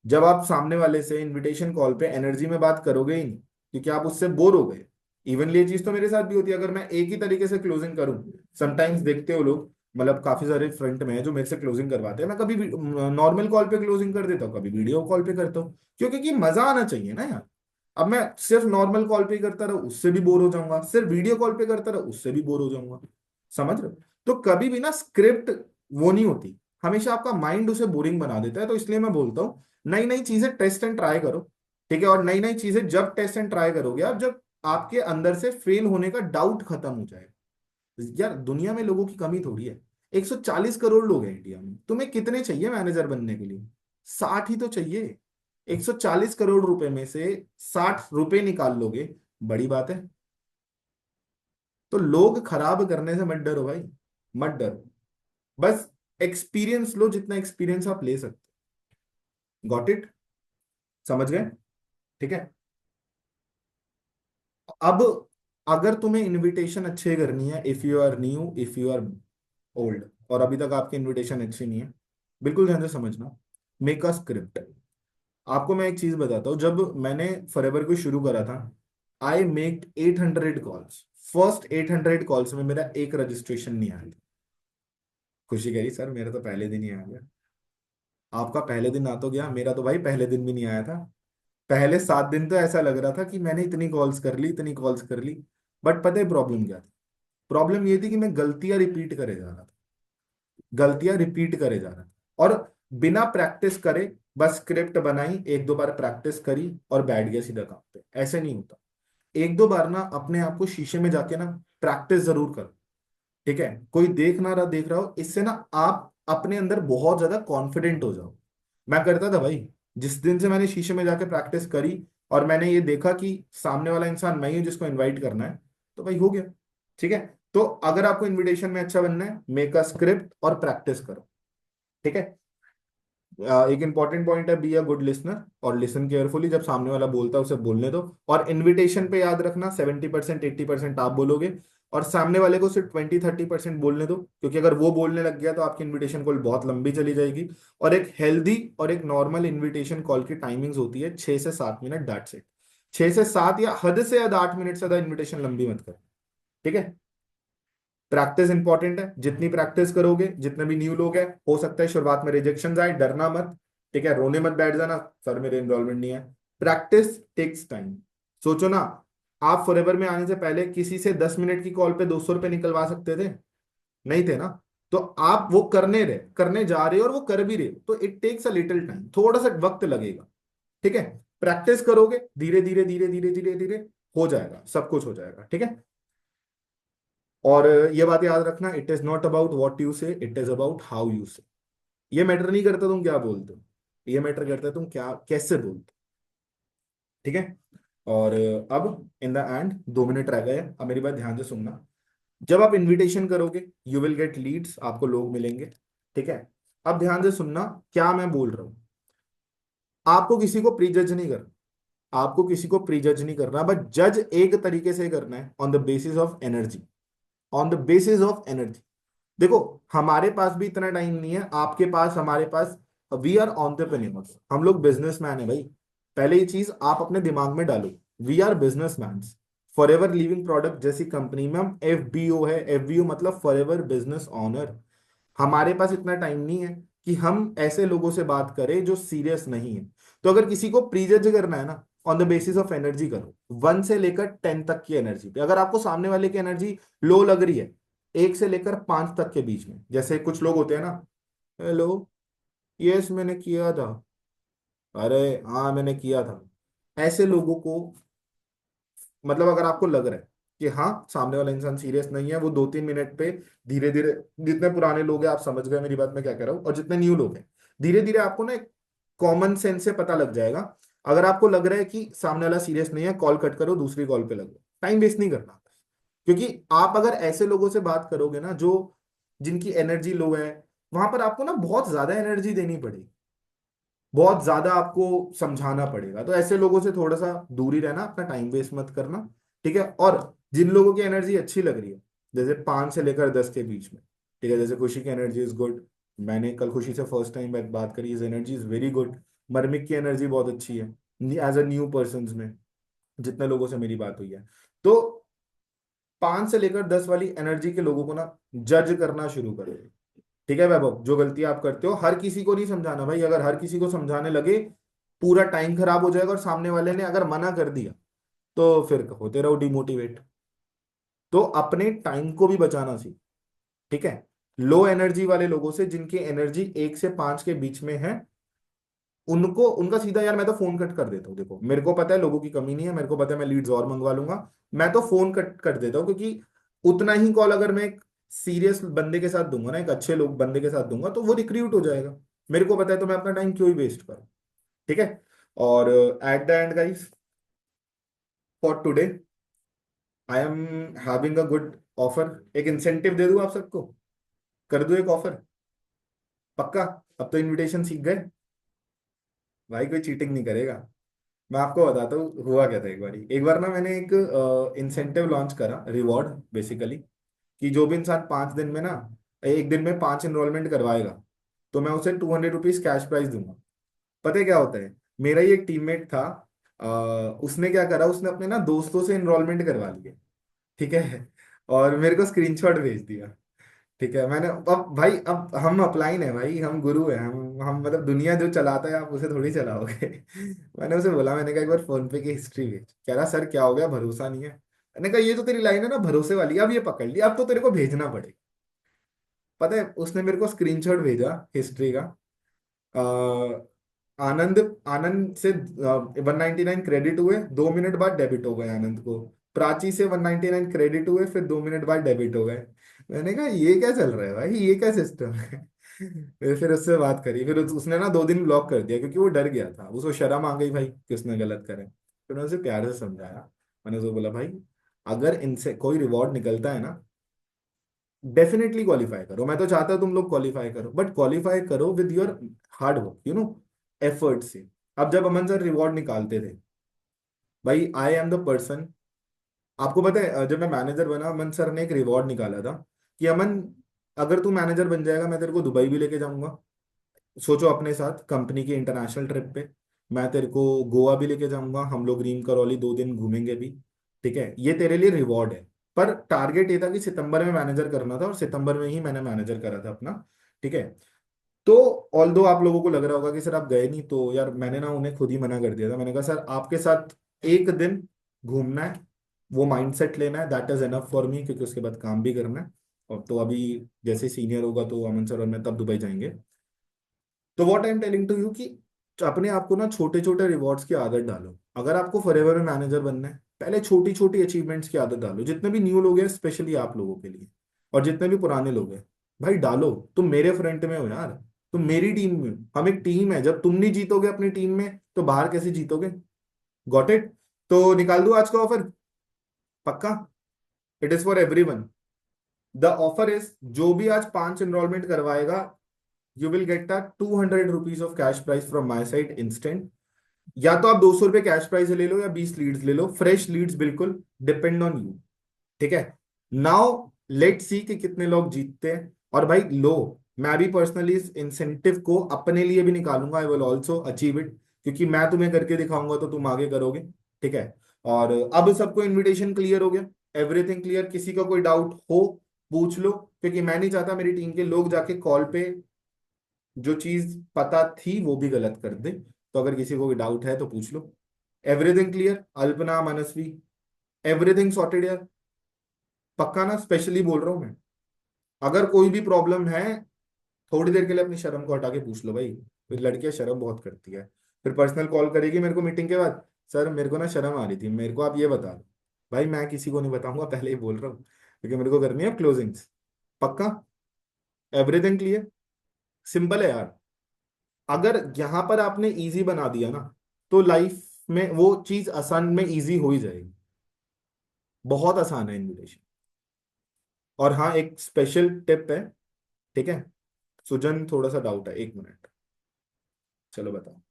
जब आप सामने वाले से इनविटेशन कॉल पे एनर्जी में बात करोगे ही नहीं, क्योंकि आप उससे बोर हो गए। इवनली ये चीज तो मेरे साथ भी होती है, अगर मैं एक ही तरीके से क्लोजिंग करूं, समटाइम्स देखते हो लोग, मतलब काफी सारे फ्रंट में है जो मेरे से क्लोजिंग करवाते हैं, मैं कभी नॉर्मल कॉल पे क्लोजिंग कर देता हूँ, कभी वीडियो कॉल पे करता हूँ, क्योंकि कि मजा आना चाहिए ना यार। अब मैं सिर्फ नॉर्मल कॉल पे ही करता रहा, उससे भी बोर हो जाऊंगा, सिर्फ वीडियो कॉल पे करता रहा, उससे भी बोर हो जाऊंगा। समझ रहे हो? तो कभी भी ना स्क्रिप्ट वो नहीं होती, हमेशा आपका माइंड उसे बोरिंग बना देता है। तो इसलिए मैं बोलता हूँ नई नई चीजें टेस्ट एंड ट्राई करो, ठीक है? और नई नई चीजें जब टेस्ट एंड ट्राई करोगे आप, जब आपके अंदर से फेल होने का डाउट खत्म हो जाएगा। यार दुनिया में लोगों की कमी थोड़ी है, 140 करोड़ लोग हैं इंडिया में, तुम्हें कितने चाहिए मैनेजर बनने के लिए? 60 ही तो चाहिए। 140 करोड़ रुपए में से 60 रुपए निकाल लोगे, बड़ी बात है। तो लोग खराब करने से मत डरो भाई, मत डरो, बस एक्सपीरियंस लो जितना एक्सपीरियंस आप ले सकते। Got it? समझ गए? ठीक है। अब अगर तुम्हें इनविटेशन अच्छे करनी है, if you are new, if you are old, और अभी तक आपकी इनविटेशन अच्छी नहीं है, बिल्कुल ध्यान से समझना, मेक अ स्क्रिप्ट। आपको मैं एक चीज बताता हूँ, जब मैंने फॉरएवर को शुरू करा था, I make 800 calls. First 800 calls में मेरा एक रजिस्ट्रेशन नहीं आया था। खुशी कह रही सर मेरा तो पहले दिन ही आ गया। आपका पहले दिन आ तो गया, मेरा तो भाई पहले दिन भी नहीं आया था। पहले 7 दिन तो ऐसा लग रहा था कि मैंने इतनी कॉल्स कर ली, इतनी कॉल्स कर ली। बट पता है प्रॉब्लम क्या थी? प्रॉब्लम ये थी कि मैं गलतियां रिपीट करे जा रहा था, गलतियां रिपीट करे जा रहा था, और बिना प्रैक्टिस करे, बस स्क्रिप्ट बनाई, एक दो बार प्रैक्टिस करी और बैठ गया सीधा काम पे। ऐसे नहीं होता। एक दो बार ना अपने आप को शीशे में जाके ना प्रैक्टिस जरूर करो, ठीक है? कोई देख ना रहा, देख रहा हो, इससे ना आप अपने अंदर बहुत ज्यादा कॉन्फिडेंट हो जाओ। मैं करता था भाई, जिस दिन से मैंने शीशे में जाके प्रैक्टिस करी और मैंने ये देखा कि सामने वाला इंसान मैं ही हूं जिसको इनवाइट करना है, तो भाई हो गया। ठीक है? तो अगर आपको इनविटेशन में अच्छा बनना है, मेक अ स्क्रिप्ट और प्रैक्टिस करो, ठीक है? एक इंपॉर्टेंट पॉइंट है, बी अ गुड लिसनर और लिसन केयरफुली। जब सामने वाला बोलता है उसे बोलने दो, और इनविटेशन पे याद रखना 70% 80% आप बोलोगे, और सामने वाले को सिर्फ 20-30% बोलने दो, क्योंकि अगर वो बोलने लग गया तो आपकी इनविटेशन कॉल बहुत लंबी चली जाएगी। और एक हेल्दी और एक नॉर्मल इनविटेशन कॉल की टाइमिंग्स होती है 6 से 7 मिनट, दैट्स इट। 6 से 7 या हद से ज्यादा 8 मिनट से ज्यादा इन्विटेशन लंबी मत कर, ठीक है? प्रैक्टिस इंपॉर्टेंट है, जितनी प्रैक्टिस करोगे, जितने भी न्यू लोग हैं, हो सकता है शुरुआत में रिजेक्शन आए, डरना मत, ठीक है? रोने मत बैठ जाना सर मेरे इन्वॉल्वमेंट नहीं है। Practice takes time. सोचो ना, आप फॉरएवर में आने से पहले किसी से 10 मिनट की कॉल पे 200 रुपए निकलवा सकते थे? नहीं थे ना। तो आप वो करने जा रहे हो और वो कर भी रहे हो, तो it takes a little time, थोड़ा सा वक्त लगेगा, ठीक है? प्रैक्टिस करोगे, धीरे धीरे धीरे धीरे धीरे धीरे हो जाएगा, सब कुछ हो जाएगा, ठीक है? और ये बात याद रखना, it is not about what you say, it is about how you say. ये मैटर नहीं करता तुम क्या बोलते हो, ये मैटर करता है तुम क्या कैसे बोलते हो, ठीक है? और अब इन द एंड 2 मिनट रह गए, अब मेरी बात ध्यान से सुनना। जब आप इनविटेशन करोगे यू विल गेट लीड्स, आपको लोग मिलेंगे, ठीक है? अब ध्यान से सुनना क्या मैं बोल रहा हूं। आपको किसी को प्रीजज नहीं करना, आपको किसी को प्रीजज नहीं करना, बट जज एक तरीके से करना है, on the basis of energy, on the basis of energy. देखो, हमारे पास भी इतना टाइम नहीं है, आपके पास, हमारे पास, वी आर एंटरप्रेन्योर्स, हम लोग बिजनेसमैन है भाई। पहले ये चीज आप अपने दिमाग में डालो, we are businessman. Forever Living product जैसी कंपनी में हम एफबीओ है, एफबीओ मतलब फॉर एवर बिजनेस ऑनर। हमारे पास इतना टाइम नहीं है कि हम ऐसे लोगों से बात करें जो सीरियस नहीं है। तो अगर किसी को प्रीजज करना है ना, on the basis of energy करो, 1 से लेकर 10 तक की एनर्जी पे। अगर आपको सामने वाले की एनर्जी लो लग रही है, 1 से लेकर 5 तक के बीच में, जैसे कुछ लोग होते हैं ना, हेलो, यस मैंने किया था, अरे हाँ मैंने किया था, ऐसे लोगों को, मतलब अगर आपको लग रहा है कि हाँ सामने वाला इंसान सीरियस नहीं है, वो 2-3 मिनट पे धीरे धीरे, जितने पुराने लोग हैं आप समझ गए मेरी बात मैं क्या कह रहा हूँ, और जितने न्यू लोग हैं धीरे धीरे आपको ना एक कॉमन सेंस से पता लग जाएगा। अगर आपको लग रहा है कि सामने वाला सीरियस नहीं है, कॉल कट करो, दूसरी कॉल पे लगो, टाइम वेस्ट नहीं करना। क्योंकि आप अगर ऐसे लोगों से बात करोगे ना जो जिनकी एनर्जी लो है, वहां पर आपको ना बहुत ज्यादा एनर्जी देनी पड़ेगी, बहुत ज्यादा आपको समझाना पड़ेगा। तो ऐसे लोगों से थोड़ा सा दूरी रहना, अपना टाइम वेस्ट मत करना, ठीक है। और जिन लोगों की एनर्जी अच्छी लग रही है, जैसे 5 से लेकर 10 के बीच में, ठीक है, जैसे खुशी की एनर्जी इज गुड, मैंने कल खुशी से फर्स्ट टाइम बात करी, is energy is very good. Marmik की एनर्जी बहुत अच्छी है एज अ न्यू पर्सन में, जितने लोगों से मेरी बात हुई है। तो 5 से लेकर 10 वाली एनर्जी के लोगों को ना जज करना शुरू करो, ठीक है वैभव। जो गलती आप करते हो, हर किसी को नहीं समझाना भाई, अगर हर किसी को समझाने लगे पूरा टाइम खराब हो जाएगा, और सामने वाले ने अगर मना कर दिया तो फिर होते रहो डिमोटिवेट। तो अपने टाइम को भी बचाना सीख, ठीक है। लो एनर्जी वाले लोगों से, जिनकी एनर्जी 1 से 5 के बीच में है, उनको उनका सीधा यार मैं तो फोन कट कर देता हूँ। देखो मेरे को पता है लोगों की कमी नहीं है, मेरे को पता है मैं लीड्स और मंगवा लूंगा, मैं तो फोन कट कर देता हूँ। क्योंकि उतना ही कॉल अगर मैं एक सीरियस बंदे के साथ दूंगा ना, एक अच्छे लोग बंदे के साथ दूंगा, तो वो रिक्रूट हो जाएगा। मेरे को पता है, तो मैं अपना टाइम क्यों ही वेस्ट करूँ, ठीक है। और at the end guys, for today I am having a good offer. एक इंसेंटिव दे दूं आप सबको, कर दूं एक ऑफर, पक्का। अब तो इनविटेशन सीख गए भाई, कोई चीटिंग नहीं करेगा। मैं आपको बताता हूँ हुआ क्या था। एक बार ना मैंने एक इंसेंटिव लॉन्च करा, रिवॉर्ड बेसिकली, कि जो भी इंसान 5 दिन में ना, एक दिन में 5 एनरोलमेंट करवाएगा, तो मैं उसे 200 रुपीज कैश प्राइस दूंगा। पता है क्या होता है, मेरा ही एक टीममेट था, अ, उसने क्या करा, उसने अपने ना दोस्तों से एनरोलमेंट करवा लिया, ठीक है, और मेरे को स्क्रीनशॉट भेज दिया, ठीक है। मैंने अब भाई, अब हम अपलाइन है भाई, हम गुरु है, हम मतलब दुनिया जो चलाता है आप उसे थोड़ी चलाओगे। मैंने उसे बोला, मैंने कहा एक बार फोन पे की हिस्ट्री भेज। कह रहा सर क्या हो गया, भरोसा नहीं है। मैंने कहा ये तो तेरी लाइन है ना भरोसे वाली, अब ये पकड़ ली, अब तो तेरे को भेजना पड़ेगा। पता है उसने मेरे को स्क्रीनशॉट भेजा हिस्ट्री का, आनंद आनंद से 199 क्रेडिट हुए, 2 मिनट बाद डेबिट हो गए आनंद को। प्राची से 199 क्रेडिट हुए, फिर 2 मिनट बाद डेबिट हो गए। मैंने कहा ये क्या चल रहा है भाई, ये क्या सिस्टम है। फिर उससे बात करी, फिर उसने ना 2 दिन ब्लॉक कर दिया, क्योंकि वो डर गया था, उसको शर्म आ गई भाई कि उसने गलत करे। फिर मैंने उसे प्यार से समझाया, मैंने उसे बोला भाई अगर इनसे कोई रिवॉर्ड निकलता है ना, डेफिनेटली क्वालिफाई करो। मैं तो चाहता हूं तुम लोग क्वालिफाई करो, बट क्वालिफाई करो with your hard work, effort से। अब जब अमन सर रिवॉर्ड निकालते थे भाई, आई एम द पर्सन, आपको पता है जब मैं मैनेजर बना, अमन सर ने एक रिवॉर्ड निकाला था कि अमन अगर तू मैनेजर बन जाएगा, मैं तेरे को दुबई भी लेके जाऊंगा, सोचो अपने साथ कंपनी की इंटरनेशनल ट्रिप पे, मैं तेरे को गोवा भी लेके जाऊंगा, हम लोग रीम करौली 2 दिन घूमेंगे भी, ठीक है, ये तेरे लिए रिवॉर्ड है। पर टारगेट ये था कि सितंबर में मैनेजर करना था, और सितंबर में ही मैंने मैनेजर करा था अपना, ठीक है। तो ऑल दो आप लोगों को लग रहा होगा कि सर आप गए नहीं, तो यार मैंने ना उन्हें खुद ही मना कर दिया था। मैंने कहा सर आपके साथ एक दिन घूमना है, वो माइंडसेट लेना है, that is enough for me, क्योंकि उसके बाद काम भी करना है। और तो अभी जैसे सीनियर होगा तो अमन सर और मैं तब दुबई जाएंगे। तो what I am telling to you कि अपने आप को ना छोटे छोटे रिवॉर्ड्स की आदत डालो। अगर आपको फॉरएवर में मैनेजर बनना है, पहले छोटी छोटी अचीवमेंट्स की आदत डालो। जितने भी न्यू लोग हैं, स्पेशली आप लोगों के लिए, और जितने भी पुराने लोग हैं, भाई डालो। तुम मेरे फ्रंट में हो यार, तुम मेरी टीम में हो, हम एक टीम है। जब तुम नहीं जीतोगे अपनी टीम में, तो बाहर कैसे जीतोगे। Got it. तो निकाल दो आज का ऑफर, पक्का। It is for everyone. The offer is, जो भी आज 5 एनरोलमेंट करवाएगा, you will get the 200 rupees of cash price from my side instant. या तो आप 200 रुपये कैश प्राइस ले लो, या 20 लीड्स ले लो, फ्रेश लीड्स बिल्कुल, डिपेंड ऑन यू, ठीक है। नाउ लेट सी कि कितने लोग जीतते हैं। और भाई लो, मैं भी पर्सनली इस इंसेंटिव को अपने लिए भी निकालूंगा, I will also achieve it, क्योंकि मैं तुम्हें करके दिखाऊंगा तो तुम आगे करोगे, ठीक है। और अब सबको इनविटेशन क्लियर हो गया, एवरीथिंग क्लियर। किसी का कोई डाउट हो पूछ लो, क्योंकि मैं नहीं चाहता मेरी टीम के लोग जाके कॉल पे जो चीज पता थी वो भी गलत कर दे। तो अगर किसी को कोई डाउट है तो पूछ लो। एवरीथिंग क्लियर, अल्पना, मनस्वी, एवरीथिंग सॉर्टेड यार, पक्का ना, स्पेशली बोल रहा हूं मैं। अगर कोई भी प्रॉब्लम है, थोड़ी देर के लिए अपनी शर्म को हटा के पूछ लो भाई। फिर लड़कियां शर्म बहुत करती है, फिर पर्सनल कॉल करेगी मेरे को मीटिंग के बाद, सर मेरे को ना शर्म आ रही थी, मेरे को आप ये बता दो। भाई मैं किसी को नहीं बताऊंगा, पहले ही बोल रहा हूँ, क्योंकि मेरे को करनी है क्लोजिंग्स। पक्का? Everything clear? सिंपल है यार। अगर यहां पर आपने इजी बना दिया ना, तो लाइफ में वो चीज आसान में इजी हो ही जाएगी। बहुत आसान है इनविटेशन। और हाँ, एक स्पेशल टिप है, ठीक है? सुजन थोड़ा सा डाउट है, 1 मिनट। चलो बताओ।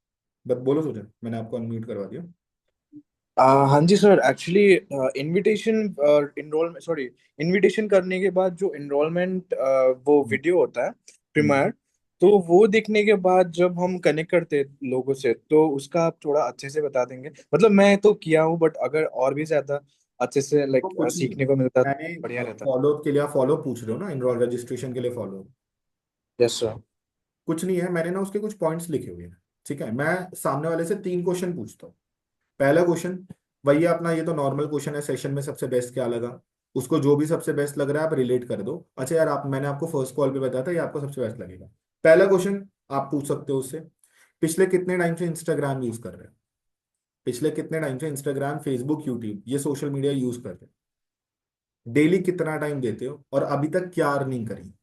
बस बोलो सुजन, मैंने आपको अनम्यूट करवा दिया। हाँ जी sir, actually invitation enrol sorry invitation करने के बाद जो इनरोलमेंट वो हम्म, वीडियो होता है हम्म। प्रीमियर, तो वो देखने के बाद जब हम कनेक्ट करते हैं लोगों से, तो उसका आप थोड़ा अच्छे से बता देंगे। मतलब मैं तो किया हूँ, बट अगर और भी ज्यादा अच्छे से तो लाइक कुछ नहीं, सीखने को मिलता तो मैंने बढ़िया रहता। फॉलो अप के लिए, फॉलो पूछ रहे हो ना, इनरोल रजिस्ट्रेशन के लिए फॉलो। Yes sir. कुछ नहीं है, मैंने ना उसके कुछ पॉइंट्स लिखे हुए हैं। ठीक है, मैं सामने वाले से 3 क्वेश्चन पूछता हूँ। पहला क्वेश्चन, भैया अपना ये तो नॉर्मल क्वेश्चन है, सेशन में सबसे बेस्ट क्या लगा। उसको जो भी सबसे बेस्ट लग रहा है आप रिलेट कर दो। अच्छा यार, आप, मैंने आपको फर्स्ट कॉल पे बताया था ये आपको सबसे बेस्ट लगेगा। पहला क्वेश्चन आप पूछ सकते हो उससे, पिछले कितने टाइम से इंस्टाग्राम यूज कर रहे हैं। पिछले कितने टाइम से इंस्टाग्राम, फेसबुक, यूट्यूब, ये सोशल मीडिया यूज कर रहे हैं। डेली कितना टाइम देते हो और अभी तक क्या अर्निंग करी।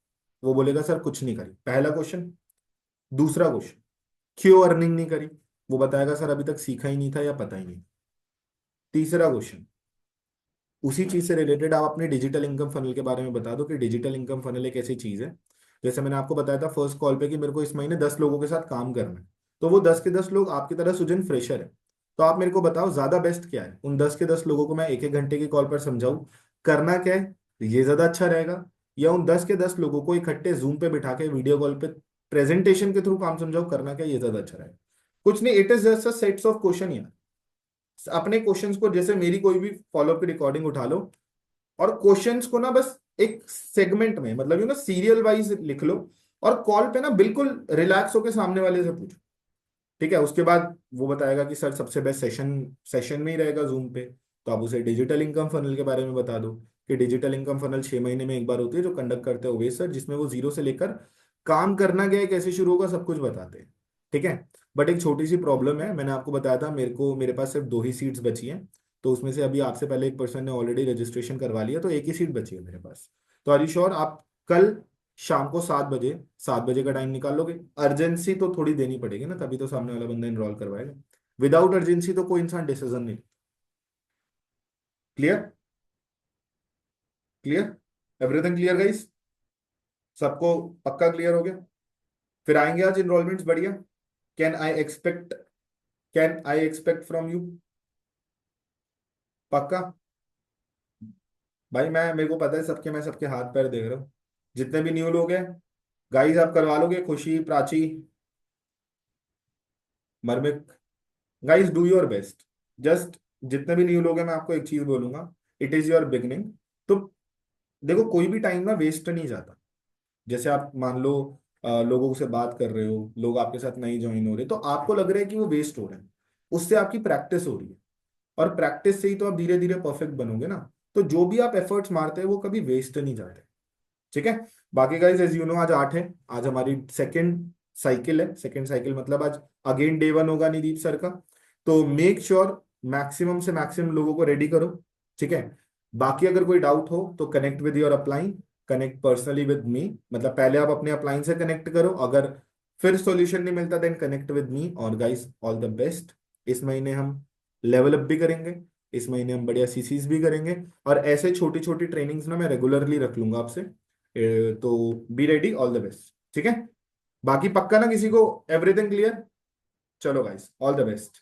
वो बोलेगा सर कुछ नहीं करी, पहला क्वेश्चन। दूसरा क्वेश्चन, क्यों अर्निंग नहीं करी। वो बताएगा सर अभी तक सीखा ही नहीं था या पता ही नहीं। तीसरा क्वेश्चन, उसी चीज से रिलेटेड आप अपने डिजिटल इनकम फनल के बारे में बता दो कि डिजिटल इनकम फनल एक ऐसी चीज है, जैसे मैंने आपको बताया था फर्स्ट कॉल पे कि मेरे को इस महीने 10 लोगों के साथ काम करना है। तो वो 10 के 10 लोग आपकी तरह सुजन फ्रेशर है। तो आप मेरे को बताओ ज्यादा बेस्ट क्या है, उन 10 के 10 लोगों को मैं 1 1 घंटे की कॉल पर समझाऊं, करना क्या है, ये ज्यादा अच्छा रहेगा, या उन 10 के 10 लोगों को इकट्ठे जूम पे बिठा के वीडियो कॉल पे प्रेजेंटेशन के थ्रू काम समझाओ, करना क्या है, ये ज्यादा अच्छा रहेगा। कुछ नहीं, it is just a sets of question यार। अपने क्वेश्चंस को, जैसे मेरी कोई भी फॉलोअप की रिकॉर्डिंग उठा लो, और क्वेश्चंस को ना बस एक सेगमेंट में, मतलब यू ना सीरियल वाइज लिख लो, और कॉल पे ना बिल्कुल रिलैक्स होकर सामने वाले से पूछो। ठीक है, उसके बाद वो बताएगा कि सर सबसे बेस्ट सेशन सेशन में ही रहेगा जूम पे। तो आप उसे डिजिटल इनकम फनल के बारे में बता दो कि डिजिटल इनकम फनल 6 महीने में एक बार होती है जो कंडक्ट करते हो वे सर, जिसमें वो जीरो से लेकर काम करना क्या है, कैसे शुरू होगा, सब कुछ बताते हैं। ठीक है, बट एक छोटी सी प्रॉब्लम है, मैंने आपको बताया था मेरे पास सिर्फ 2 ही सीट्स बची हैं। तो उसमें से अभी आपसे पहले एक पर्सन ने ऑलरेडी रजिस्ट्रेशन करवा लिया, तो एक ही सीट बची है मेरे पास। तो आर यू श्योर आप कल शाम को 7 बजे, 7 बजे का टाइम निकाल लोगे। अर्जेंसी तो थोड़ी देनी पड़ेगी ना, तभी तो सामने वाला बंदा इनरोल करवाएगा। विदाउट अर्जेंसी तो कोई इंसान डिसीजन नहीं। Clear? Clear? Everything clear guys? सबको पक्का क्लियर हो गया? फिर आएंगे आज इनरोलमेंट्स बढ़िया। Can I expect can I expect from you? पक्का? भाई मैं, मेरे को पता है सबके, मैं सबके हाथ पैर देख रहा हूँ। जितने भी न्यू लोग हैं गाइस, आप करवा लोगे। Khushi, Prachi, Marmik, guys do your best. Just, जितने भी न्यू लोग हैं मैं आपको एक चीज बोलूंगा, इट इज योर बिगनिंग। तो देखो, कोई भी टाइम ना वेस्ट नहीं जाता। जैसे आप मान लो लोगों से बात कर रहे हो, लोग आपके साथ नहीं ज्वाइन हो रहे, तो आपको लग रहा है कि वो वेस्ट हो रहे हैं, उससे आपकी प्रैक्टिस हो रही है। और प्रैक्टिस से ही तो आप धीरे धीरे परफेक्ट बनोगे ना। तो जो भी आप एफर्ट्स मारते हैं वो कभी वेस्ट नहीं जाते। ठीक है। बाकी गाइज एज यू नो आज 8 है, आज हमारी सेकंड साइकिल है। सेकंड साइकिल मतलब आज अगेन डे 1 होगा निदीप सर का। तो मेक श्योर मैक्सिमम से मैक्सिमम लोगों को रेडी करो। ठीक है। बाकी अगर कोई डाउट हो तो connect with your upline, connect personally with me. मतलब पहले आप अपने अपलाइन से कनेक्ट करो, अगर फिर सॉल्यूशन नहीं मिलता देन कनेक्ट विद मी। और गाइस ऑल द बेस्ट। इस महीने हम लेवल अप भी करेंगे, इस महीने हम बढ़िया सीसीज भी करेंगे, और ऐसे छोटी छोटी ट्रेनिंग्स ना मैं रेगुलरली रख लूंगा आपसे। तो be ready, all the best. ठीक है, बाकी पक्का ना किसी को, एवरीथिंग क्लियर? चलो गाइस, ऑल द बेस्ट।